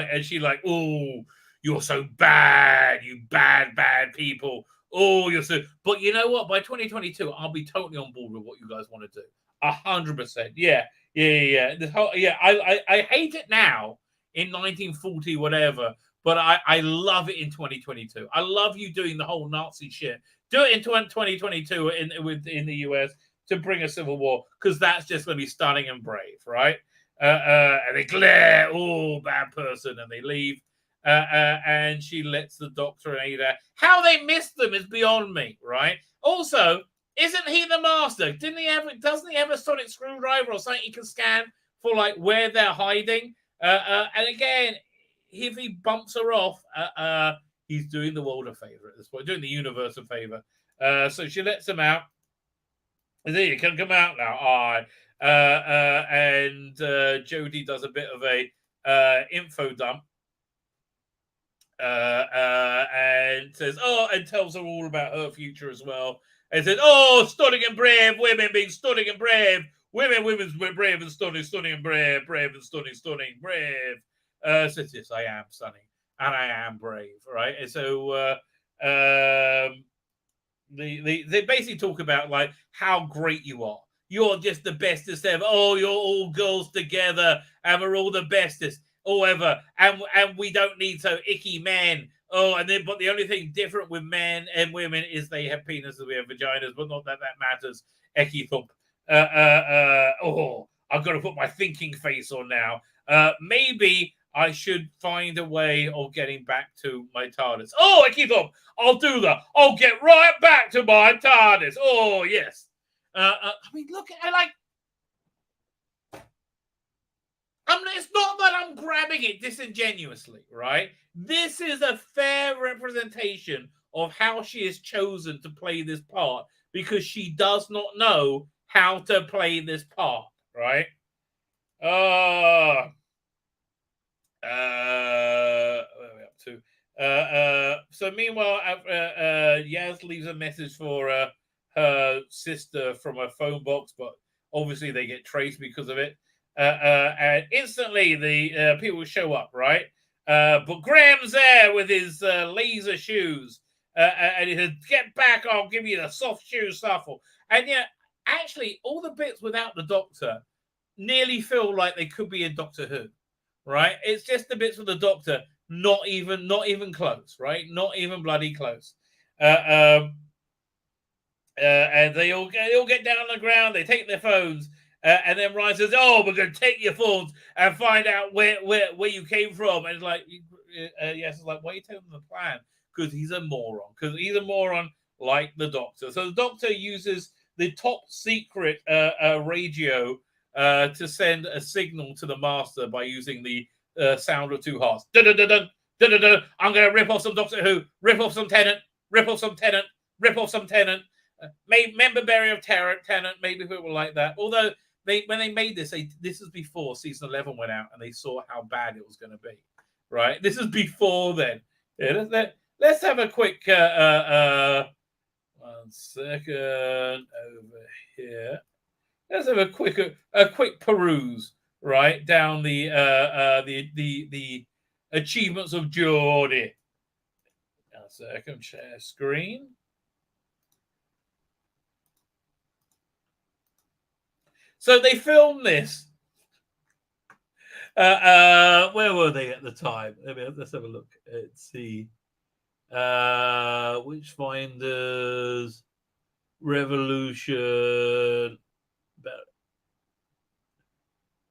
like, oh, you're so bad, you bad people. Oh, you're so. But you know what? By 2022, I'll be totally on board with what you guys want to do. 100%. Yeah. This whole, I hate it now in 1940, whatever. But I love it in 2022. I love you doing the whole Nazi shit. Do it in 2022 in the US to bring a civil war, because that's just going to be stunning and brave, right? And they glare, oh, bad person, and they leave. And she lets the doctor and Ada. How they missed them is beyond me, right? Also, isn't he the master? Doesn't he have a sonic screwdriver or something he can scan for like where they're hiding? And again, he bumps her off, he's doing the world a favor at this point, doing the universe a favor. So she lets him out. There, you can come out now. And Jodie does a bit of a info dump. And says, and tells her all about her future as well. And says, stunning and brave, women being stunning and brave, women's brave and stunning, stunning and brave and stunning, brave. Says, yes, I am stunning and I am brave, right? And so they basically talk about like how great you are. You're just the bestest ever. You're all girls together and we're all the bestest. Ever, and we don't need so icky men. But the only thing different with men and women is they have penises, we have vaginas, but not that matters. Icky thump. I've got to put my thinking face on now. Maybe I should find a way of getting back to my TARDIS. Icky thump. I'll do that. I'll get right back to my TARDIS. Yes. I mean, look at like. It's not that I'm grabbing it disingenuously, right? This is a fair representation of how she is chosen to play this part because she does not know how to play this part, right? Where are we up to? So meanwhile, Yaz leaves a message for her sister from her phone box, but obviously they get traced because of it. And instantly the people show up, right? But Graham's there with his laser shoes, and he says, "Get back! I'll give you the soft shoe shuffle." And yeah, actually, all the bits without the Doctor nearly feel like they could be in Doctor Who, right? It's just the bits with the Doctor, not even close, right? Not even bloody close. And they all get down on the ground. They take their phones. And then Ryan says, we're going to take your phones and find out where you came from. And it's like, yes, it's like, why are you telling them the plan? Because he's a moron. Because he's a moron like the Doctor. So the Doctor uses the top secret radio to send a signal to the Master by using the sound of two hearts. Dun-dun-dun-dun, dun-dun-dun. I'm going to rip off some Doctor Who, rip off some Tennant, rip off some Tennant, rip off some Tennant. Member Berry of Tennant, maybe people like that. Although, when they made this, this is before season 11 went out and they saw how bad it was going to be, right? This is before then. Yeah, let's have a quick 1 second over here. Let's have a quick peruse, right, down the achievements of Geordie. 1 second, share screen. So they filmed this. Where were they at the time? Let's have a look. Let's see. Witchfinders, Revolution,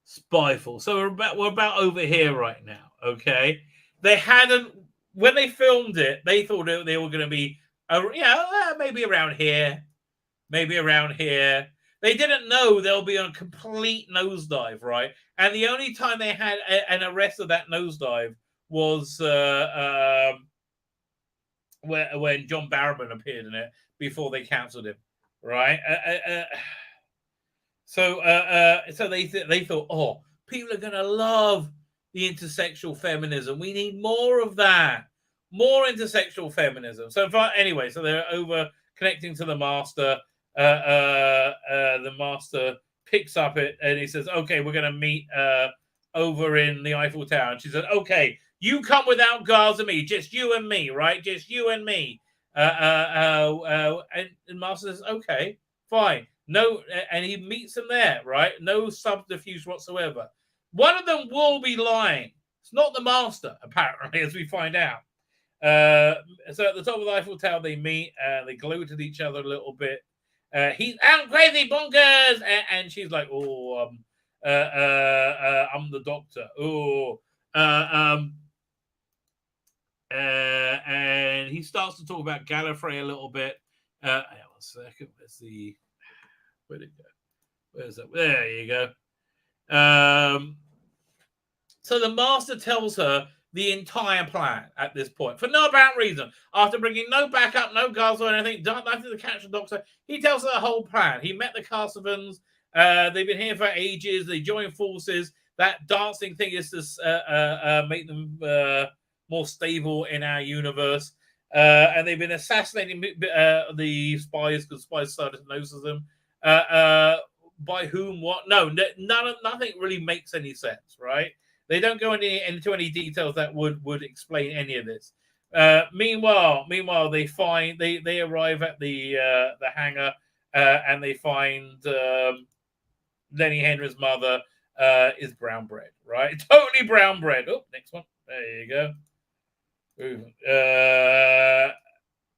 Spyfall. So we're about over here right now. Okay. They hadn't, when they filmed it, they thought they were going to be, maybe around here, maybe around here. They didn't know there'll be a complete nosedive, right? And the only time they had an arrest of that nosedive was when John Barrowman appeared in it before they cancelled him, right? So they thought, people are going to love the intersexual feminism. We need more of that, more intersexual feminism. So anyway, so they're over connecting to the Master. The Master picks up it and he says, okay, we're going to meet over in the Eiffel Tower. And she said, okay, you come without guards and me, just you and me, right? Just you and me. And Master says, okay, fine. No, and he meets them there, right? No subterfuge whatsoever. One of them will be lying. It's not the Master, apparently, as we find out. So at the top of the Eiffel Tower, they meet, they gloat at each other a little bit. He's out crazy bonkers, and she's like, I'm the Doctor. And he starts to talk about Gallifrey a little bit. 1 second. Let's see. Where'd it go? Where's that? There you go. So the Master tells her the entire plan at this point for no apparent reason. After bringing no backup, no guards or anything, nothing to catch the Doctor, he tells her the whole plan. He met the Carsovans. They've been here for ages. They joined forces. That dancing thing is to make them more stable in our universe. And they've been assassinating the spies because spies started to notice them. By whom? What? No, nothing really makes any sense, right? They don't go into any details that would explain any of this. Meanwhile, they arrive at the hangar and they find Lenny Henry's mother is brown bread, right? Totally brown bread. Oh, next one. There you go.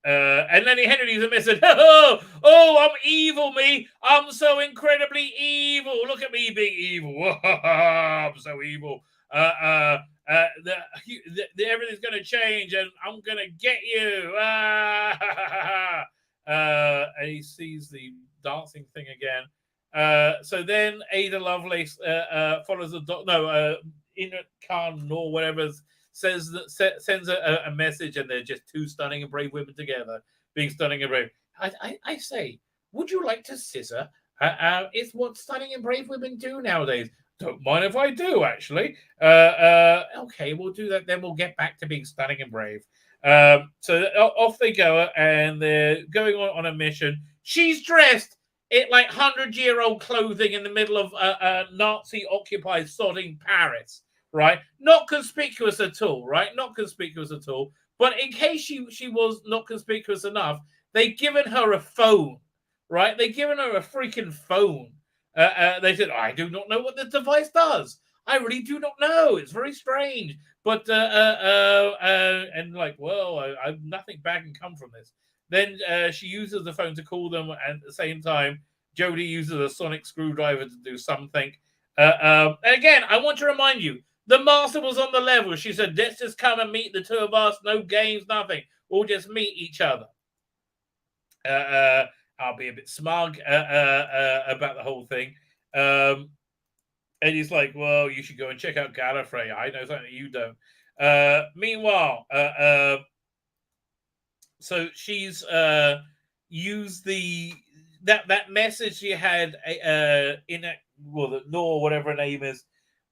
And Lenny Henry leaves a message. Oh, I'm evil, me. I'm so incredibly evil. Look at me being evil. I'm so evil. Everything's going to change and I'm going to get you. And he sees the dancing thing again. So then Ada Lovelace follows the Karney or whatever sends a message, and they're just two stunning and brave women together, being stunning and brave. I say, would you like to scissor? It's what stunning and brave women do nowadays. Don't mind if I do, actually. Okay, we'll do that. Then we'll get back to being stunning and brave. So off they go, and they're going on a mission. She's dressed in like 100-year-old clothing in the middle of Nazi-occupied sodding Paris, right? Not conspicuous at all, right? Not conspicuous at all. But in case she was not conspicuous enough, they've given her a phone, right? They've given her a freaking phone. They said, I do not know what this device does. I really do not know. It's very strange. But, and like, well, nothing bad can come from this. Then she uses the phone to call them. And at the same time, Jodie uses a sonic screwdriver to do something. And again, I want to remind you, the master was on the level. She said, let's just come and meet the two of us. No games, nothing. We'll just meet each other. I'll be a bit smug about the whole thing. And he's like, well, you should go and check out Gallifrey. I know something you don't. Meanwhile, so she's used that message she had the Nor, whatever her name is,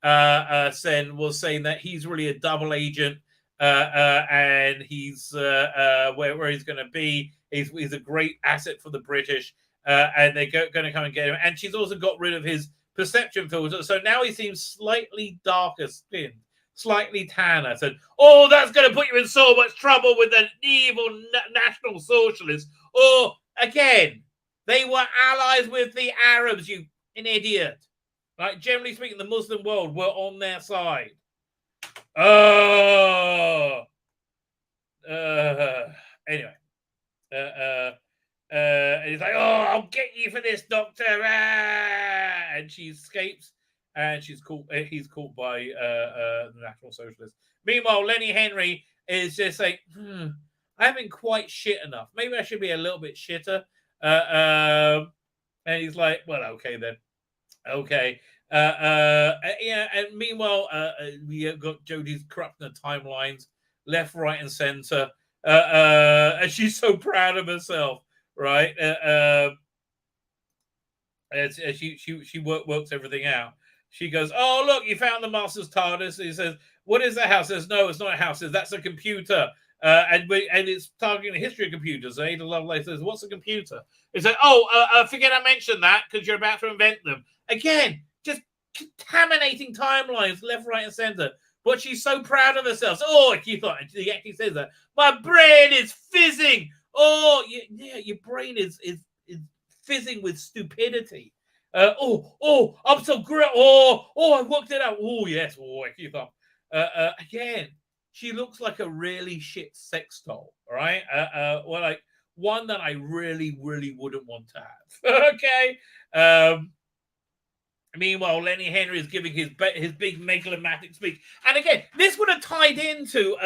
was saying that he's really a double agent and he's where he's going to be. He's a great asset for the British, and they're going to come and get him. And she's also got rid of his perception filter, so now he seems slightly darker skinned, slightly tanner. Said, "Oh, that's going to put you in so much trouble with an evil National Socialist." Oh, again, they were allies with the Arabs. You an idiot! Right? Generally speaking, the Muslim world were on their side. Anyway. And he's like, "Oh, I'll get you for this, Doctor!" And she escapes, and he's caught by the National Socialists. Meanwhile, Lenny Henry is just like, I haven't quite shit enough. Maybe I should be a little bit shitter. And he's like, well, okay then. Okay. Yeah, and meanwhile, we have got Jodie's corrupting the timelines left, right, and center. And she's so proud of herself, right? She works everything out. She goes, "Oh, look, you found the Master's TARDIS." He says, "What is that house?" He says, "No, it's not a house. That's a computer." And it's targeting the history of computers. Ada Lovelace says, "What's a computer?" He said, "Oh, forget I mentioned that because you're about to invent them." Again, just contaminating timelines left, right, and center. But she's so proud of herself. Oh, he actually says that. My brain is fizzing. Oh, yeah, your brain is fizzing with stupidity. I'm so great. I worked it out. Oh, yes. Oh, he thought. Again, she looks like a really shit sex doll. All right. Well, like one that I really, really wouldn't want to have. Okay. Meanwhile, Lenny Henry is giving his big megalomatic speech, and again, this would have tied into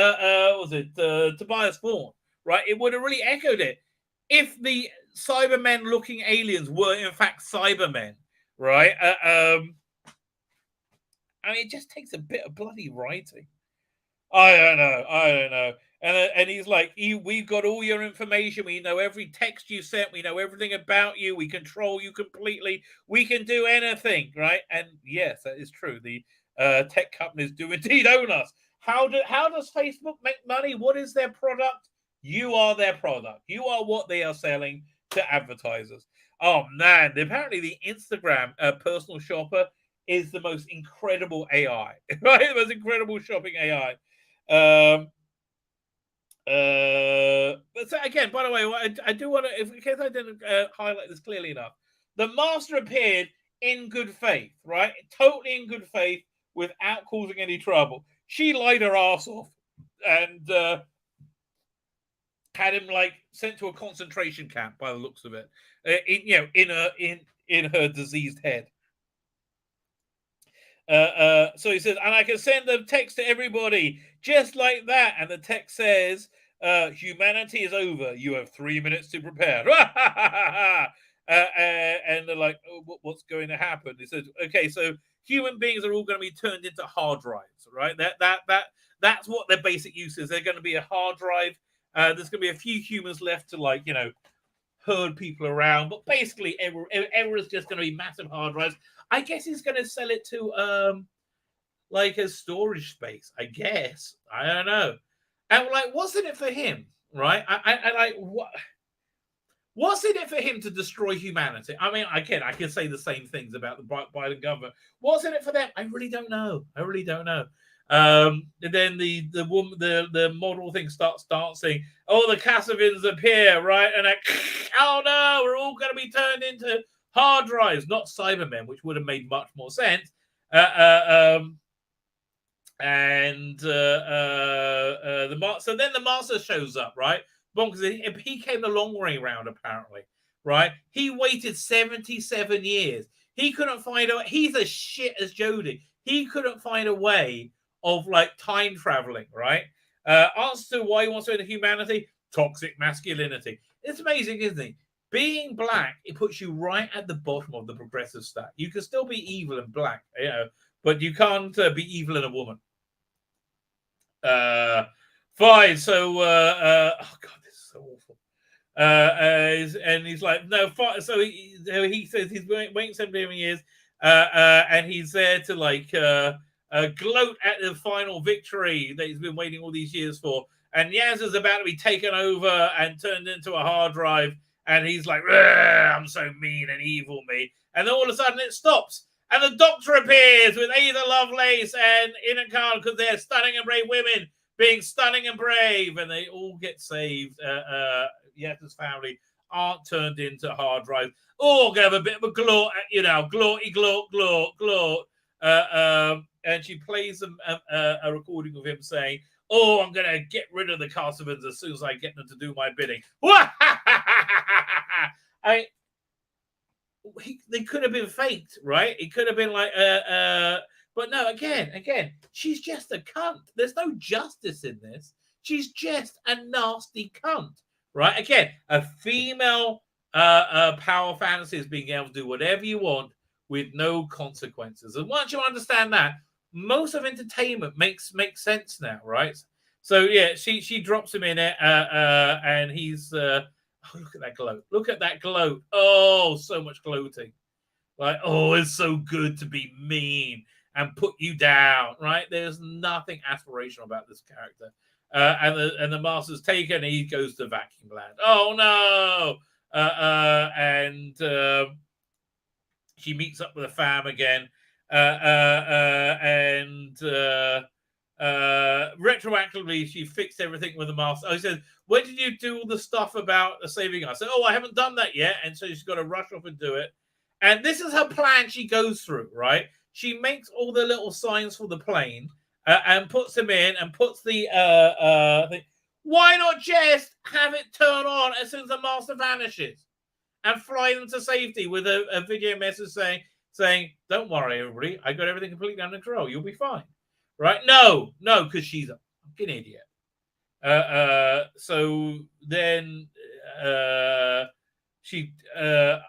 Tobias Thorne, right? It would have really echoed it if the Cybermen-looking aliens were in fact Cybermen, right? I mean, it just takes a bit of bloody writing. I don't know. And he's like, we've got all your information. We know every text you sent. We know everything about you. We control you completely. We can do anything, right? And yes, that is true. The tech companies do indeed own us. How does Facebook make money? What is their product? You are their product. You are what they are selling to advertisers. Oh man! Apparently, the Instagram personal shopper is the most incredible AI, right? The most incredible shopping AI. But so again, by the way, I do want to, in case I didn't highlight this clearly enough, the master appeared in good faith, right? Totally in good faith, without causing any trouble. She lied her ass off and had him like sent to a concentration camp by the looks of it. In her diseased head. So he says, and I can send the text to everybody just like that. And the text says, humanity is over. You have 3 minutes to prepare. And they're like, oh, what's going to happen? He says, okay, so human beings are all going to be turned into hard drives, right? That's what their basic use is. They're going to be a hard drive. There's going to be a few humans left to herd people around, but basically everyone's just going to be massive hard drives. I guess he's going to sell it to like a storage space. I guess, I don't know. And like, what's in it for him, right? I like what. What's in it for him to destroy humanity? I mean, I can say the same things about the Biden government. What's in it for them? I really don't know. And then the woman, the model thing starts dancing. Oh, the Kassovins appear, right? And oh no, we're all going to be turned into hard drives, not Cybermen, which would have made much more sense. So then the master shows up, right? Bonkers. He came the long way round, apparently, right? He waited 77 years. He couldn't find a. He's as shit as Jody. He couldn't find a way of like time traveling, right? Answer to why he wants to end humanity: toxic masculinity. It's amazing, isn't it? Being black, it puts you right at the bottom of the progressive stack. You can still be evil and black, but you can't be evil in a woman. Fine. So, oh god, this is so awful. And he's like, no. Fine. So he says he's waiting 7 years, and he's there to like gloat at the final victory that he's been waiting all these years for. And Yaz is about to be taken over and turned into a hard drive. And he's like, I'm so mean and evil, me. And then all of a sudden it stops. And the Doctor appears with Ada Lovelace and Ian Khan because they're stunning and brave women being stunning and brave. And they all get saved. Yetta's family aren't turned into hard drives. Oh, gonna have a bit of a glort, glort. And she plays a recording of him saying, oh, I'm going to get rid of the Kassovins as soon as I get them to do my bidding. They could have been faked, right? It could have been like, but no, again, she's just a cunt. There's no justice in this. She's just a nasty cunt, right? Again, a female power fantasy is being able to do whatever you want with no consequences. And once you understand that, most of entertainment makes sense now, right? So yeah, she drops him in it, and he's oh, look at that gloat! Look at that gloat! Oh, so much gloating! Like, oh, it's so good to be mean and put you down, right? There's nothing aspirational about this character, and the master's taken, and he goes to vacuum land. Oh no! And she meets up with the fam again. And retroactively she fixed everything with the master. He said, when did you do all the stuff about saving us? I said, oh, I haven't done that yet. And so she's got to rush off and do it. And this is her plan she goes through, right? She makes all the little signs for the plane and puts them in and puts the thing. Why not just have it turn on as soon as the master vanishes and fly them to safety with a video message saying, don't worry, everybody, I got everything completely under control. You'll be fine. Right? No, because she's a fucking idiot. So then she,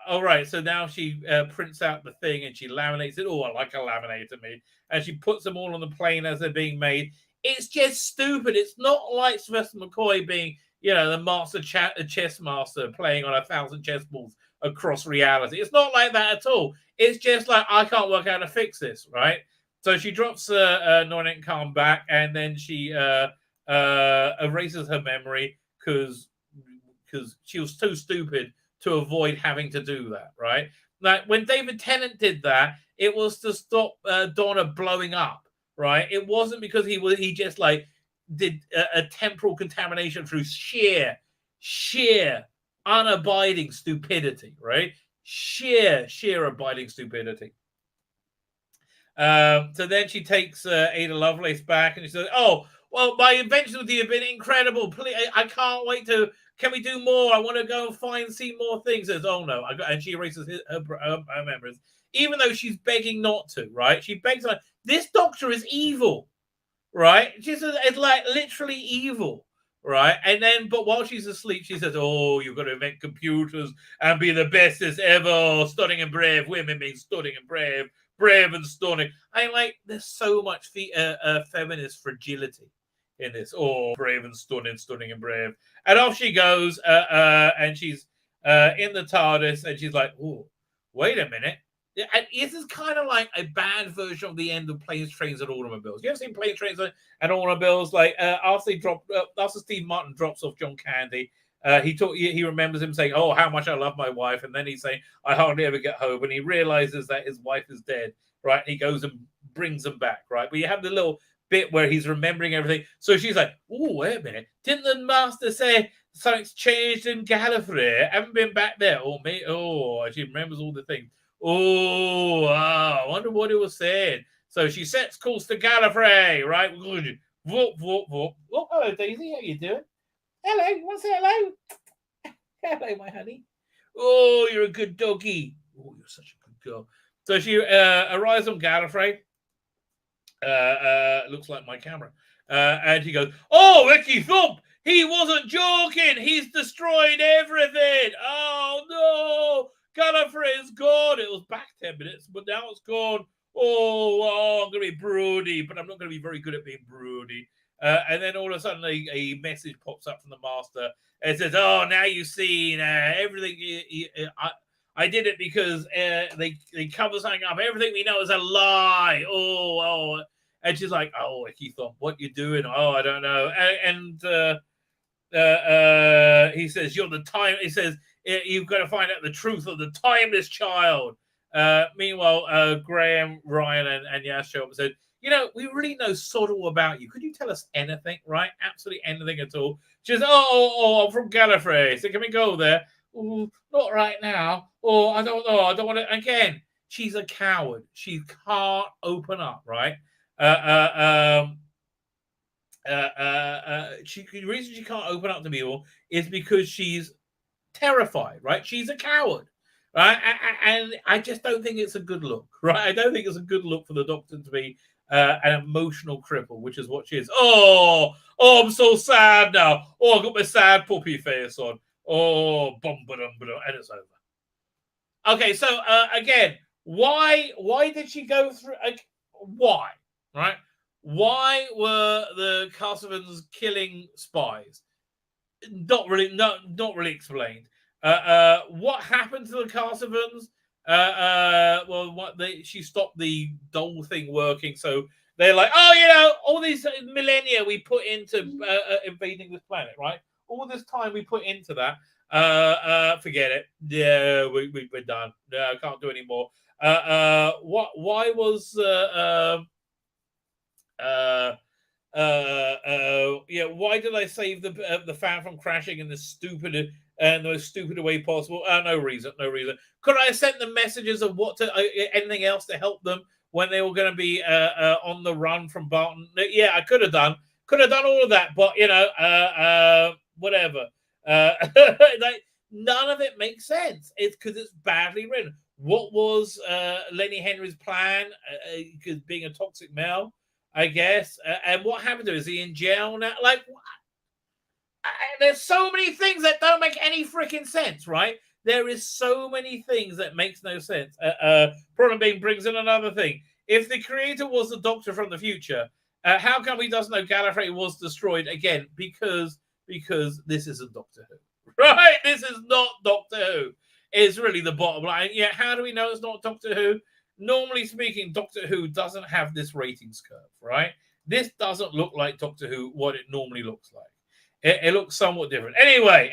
all right, so now she prints out the thing and she laminates it. Oh, I like a laminator, me. And she puts them all on the plane as they're being made. It's just stupid. It's not like Sylvester McCoy being, the master chess master playing on 1,000 chessballs across reality. It's not like that at all. It's just like, I can't work out how to fix this, right? So she drops Norin Khan back, and then she erases her memory because she was too stupid to avoid having to do that, right? Like when David Tennant did that, it was to stop Donna blowing up, right? It wasn't because he just like did a temporal contamination through sheer unabiding stupidity, right? Sheer abiding stupidity. So then she takes Ada Lovelace back, and she says, "Oh, well, my inventions with you have been incredible. Please, I can't wait to. Can we do more? I want to go and see more things." Says, "Oh no," and she erases her memories, even though she's begging not to. Right? She begs like, "This doctor is evil." Right? She's like literally evil. Right? And then, but while she's asleep, she says, "Oh, you've got to invent computers and be the bestest ever. Stunning and brave. Women being stunning and brave and stunning." I like, there's so much feminist fragility in this. Oh, brave and stunning and brave. And off she goes, and she's in the TARDIS, and she's like, "Oh, wait a minute." And this is kind of like a bad version of the end of Planes, Trains, and Automobiles. You ever seen Planes, Trains, and Automobiles? Like after Steve Martin drops off John Candy, he remembers him saying, "Oh, how much I love my wife," and then he's saying, "I hardly ever get home," and he realizes that his wife is dead. Right? He goes and brings them back. Right? But you have the little bit where he's remembering everything. So she's like, "Oh, wait a minute! Didn't the master say something's changed in Gallifrey? I haven't been back there." Oh, me. Oh, she remembers all the things. Oh, I wonder what it was saying. So she sets course to Gallifrey, right? Whoop, whoop, whoop. Oh, hello, Daisy. How you doing? Hello. You want to say hello? Hello, my honey. Oh, you're a good doggy. Oh, you're such a good girl. So she arrives on Gallifrey. Looks like my camera. And she goes, "Oh, Icky Thump. He wasn't joking. He's destroyed everything. Oh, no. Gallifrey is gone." It was back 10 minutes, but now it's gone. Oh, I'm going to be broody, but I'm not going to be very good at being broody. And then all of a sudden, a message pops up from the master. And it says, "Oh, now you've seen everything. I did it because they cover something up. Everything we know is a lie. Oh." And she's like, "Oh, Icky Thump, what you doing?" "Oh, I don't know." And he says, "You're the time." He says, "You've got to find out the truth of the timeless child." Meanwhile, Graham, Ryan, and Yash show up and said, "We really know sort of about you. Could you tell us anything, right? Absolutely anything at all?" She says, "Oh, I'm from Gallifrey. So can we go there?" "Ooh, not right now." "Oh, I don't know. I don't want to." Again, she's a coward. She can't open up, right? The reason she can't open up to people is because she's terrified, right? She's a coward, right? And I just don't think it's a good look, right? I don't think it's a good look for the Doctor to be an emotional cripple, which is what she is. Oh, I'm so sad now. Oh, I got my sad puppy face on. Oh, and it's over. Okay, so again, why did she go through? Why, right? Why were the Carsovans killing spies? Not really explained. What happened to the Carsovans? She stopped the doll thing working, so they're like, "Oh, all these millennia we put into invading this planet, right? All this time we put into that. Forget it. Yeah, we're done. No, I can't do any more." Why was why did I save the fan from crashing in the most stupid way possible? No reason. Could I have sent them messages of anything else to help them when they were going to be on the run from Barton? Yeah, I could have done all of that, but whatever. None of it makes sense. It's because it's badly written. What was Lenny Henry's plan? Because being a toxic male, I guess. And what happened to him? Is he in jail now? Like, there's so many things that don't make any freaking sense, right? There is so many things that makes no sense. Problem being brings in another thing. If the creator was the Doctor from the future, How come he doesn't know Gallifrey was destroyed? Again, because this isn't Doctor Who. Right? This is not Doctor Who. Is really the bottom line. Yeah, how do we know it's not Doctor Who? Normally speaking, Doctor Who doesn't have this ratings curve, right? This doesn't look like Doctor Who, what it normally looks like. It looks somewhat different. Anyway,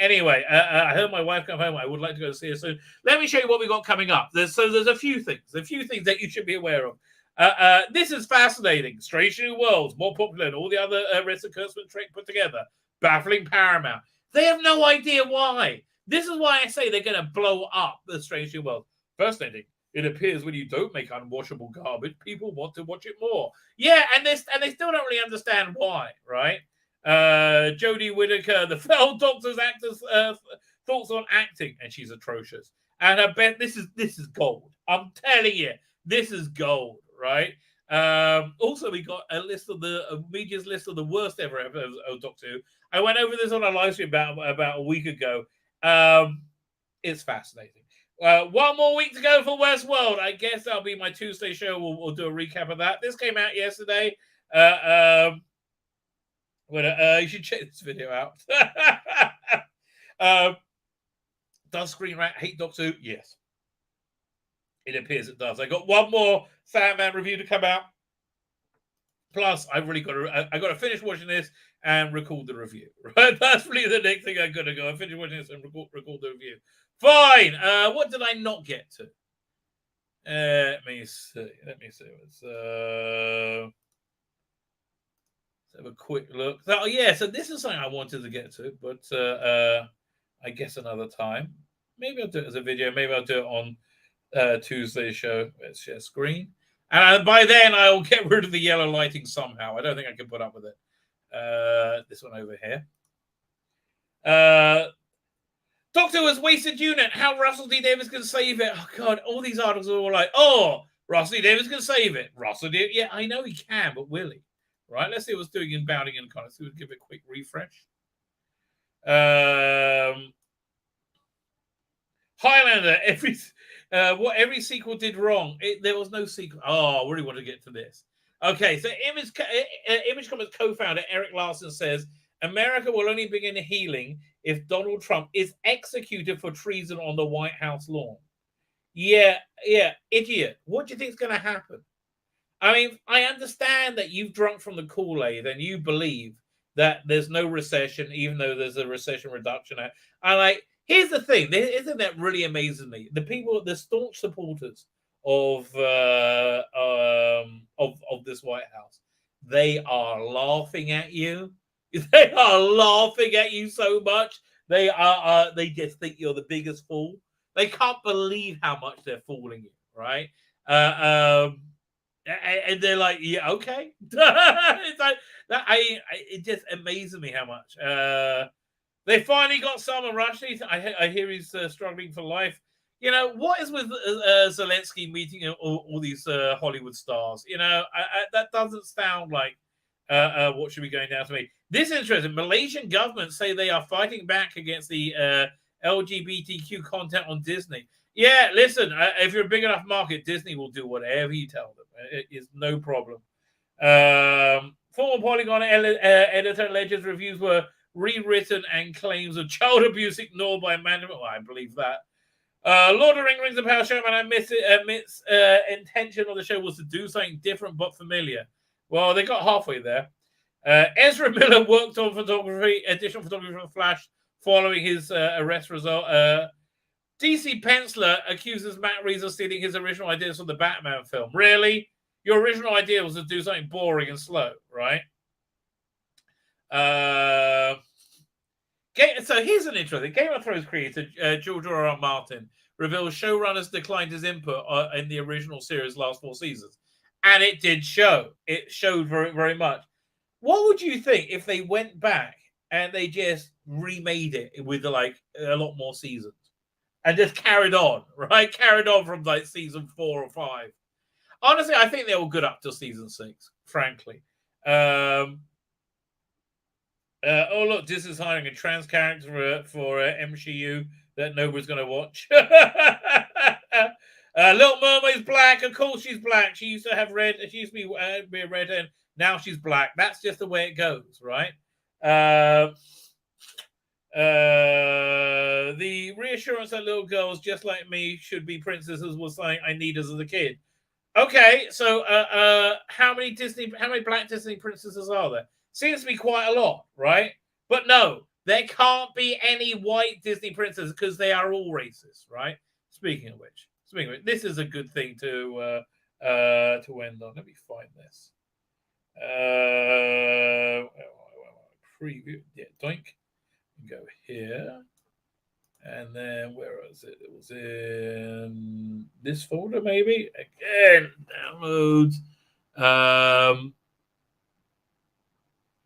I heard my wife come home. I would like to go see her soon. Let me show you what we got coming up. There's a few things that you should be aware of. This is fascinating. Strange New Worlds, more popular than all the other rest of Kurtzman Trek put together. Baffling Paramount. They have no idea why. This is why I say they're going to blow up the Strange New World. Fascinating. It appears when you don't make unwashable garbage, people want to watch it more. Yeah, and they still don't really understand why, right? Jodie Whittaker, the fellow Doctor's actor's thoughts on acting, and she's atrocious. And I bet this is gold. I'm telling you, this is gold, right? Also, we got a list of the media's list of the worst ever episodes of Doctor Who. I went over this on a live stream about a week ago. It's fascinating. 1 more week to go for Westworld. I guess that'll be my Tuesday show. We'll do a recap of that. This came out yesterday. You should check this video out. Does Screen Rant hate Doctor Who? Yes. It appears it does. I got one more Sandman review to come out. Plus, I've really got to finish watching this and record the review. Right? That's really the next thing I'm going to go. I finish watching this and record the review. Fine. What did I not get to? Let me see. Let's have a quick look. Oh, yeah. So this is something I wanted to get to, but I guess another time. Maybe I'll do it as a video. Maybe I'll do it on Tuesday's show. Let's share screen. And by then, I'll get rid of the yellow lighting somehow. I don't think I can put up with it. This one over here. Doctor Who has wasted unit. How Russell D. Davies can save it. Oh, God. All these articles are all like, oh, Russell D. Davies can save it. Russell D. Yeah, I know he can, but will he? Right? Let's see what's doing in Bounding and Connor. So we'll give it a quick refresh. Highlander. Every sequel did wrong. There was no sequel. Oh, I really want to get to this. Okay, so Image Comics co-founder Eric Larson says America will only begin healing if Donald Trump is executed for treason on the White House lawn. Yeah, idiot. What do you think is going to happen? I mean, I understand that you've drunk from the Kool-Aid and you believe that there's no recession, even though there's a recession reduction act. Here's the thing. Isn't that really amazing me? The staunch supporters of this White House, they are laughing at you. They are laughing at you so much. They just think you're the biggest fool. They can't believe how much they're fooling you, right? And they're like, yeah, okay. It's like that. It just amazes me how much. They finally got Salman Rushdie. I hear he's struggling for life. You know, what is with Zelensky meeting all these Hollywood stars? You know, that doesn't sound like what should be going down to me. This is interesting. Malaysian government say they are fighting back against the LGBTQ content on Disney. Yeah, listen, if you're a big enough market, Disney will do whatever you tell them. It is no problem. Former Polygon editor alleges reviews were rewritten and claims of child abuse ignored by management. Well, I believe that. Lord of the Rings and Power showman admits intention of the show was to do something different but familiar. Well, they got halfway there. Ezra Miller worked on additional photography for Flash following his arrest result. DC penciler accuses Matt Reeves of stealing his original ideas from the Batman film. Really? Your original idea was to do something boring and slow, right? So here's an interesting. Game of Thrones creator George R.R. Martin reveals showrunners declined his input in the original series' last 4 seasons. And it did show. It showed very, very much. What would you think if they went back and they just remade it with like a lot more seasons? And just carried on, right? Carried on from like season 4 or 5. Honestly, I think they were good up to season 6, frankly. Oh, look, this is hiring a trans character for MCU that nobody's going to watch. Little Mermaid's black. Of course she's black. She used to have red. She used to be a redhead. Now she's black. That's just the way it goes, right? The reassurance that little girls just like me should be princesses was something I needed as a kid. Okay, so how many black Disney princesses are there? Seems to be quite a lot, right? But no, there can't be any white Disney princesses because they are all racist, right? Speaking of which, this is a good thing to end on. Let me find this. Preview, yeah, doink. Go here, and then where was it? It was in this folder, maybe. Again, downloads.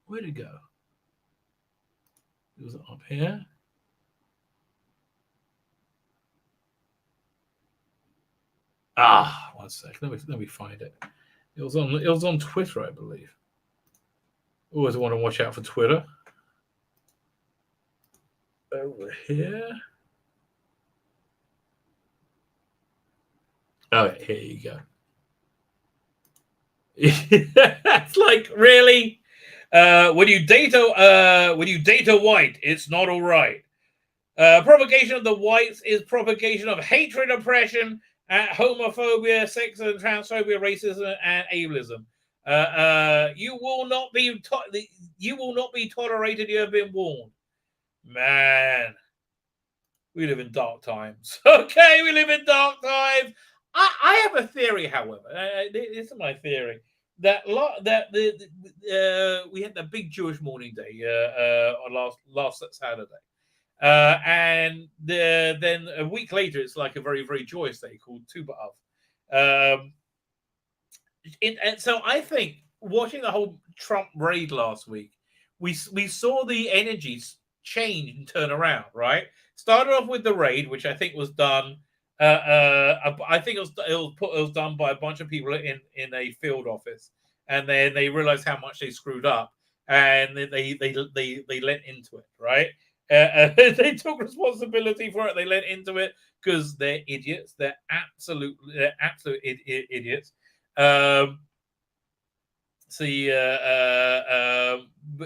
Where'd it go? It was up here. One second. Let me find it. It was on Twitter, I believe. Always want to watch out for Twitter. Over here. Oh, here you go. It's like, really? When you date a white, it's not all right. Propagation of the whites is propagation of hatred, oppression, homophobia, sex and transphobia, racism, and ableism. You will not be tolerated. You have been warned. Man, we live in dark times. Okay, we live in dark times. I have a theory, however. This is my theory that we had the big Jewish mourning day on last Saturday, and then a week later, it's like a very, very joyous day called Tu B'Av. And so I think watching the whole Trump raid last week, we saw the energies change and turn around, right? Started off with the raid, which I think was done. I think it was done by a bunch of people in a field office, and then they realized how much they screwed up, and they lent into it, right? They took responsibility for it. They lent into it because they're idiots. They're absolute idiots. But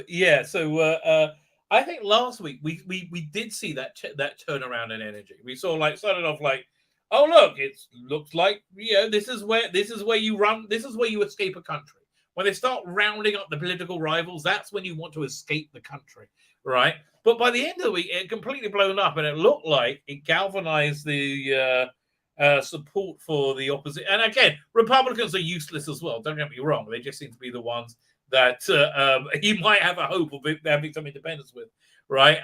yeah, so I think last week we did see that turnaround in energy. We saw started off like, oh look, it looks like this is where you run, this is where you escape a country. When they start rounding up the political rivals, that's when you want to escape the country, right? But by the end of the week, it completely blown up, and it looked like it galvanized the support for the opposition. And again, Republicans are useless as well. Don't get me wrong; they just seem to be the ones that you might have a hope of having some independence with, right?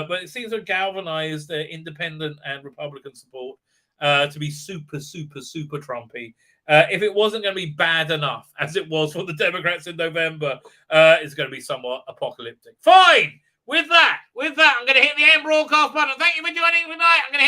But it seems to have galvanized independent and Republican support to be super, super, super Trumpy. If it wasn't going to be bad enough, as it was for the Democrats in November, it's going to be somewhat apocalyptic. Fine! With that, I'm going to hit the end broadcast button. Thank you for joining tonight. I'm going to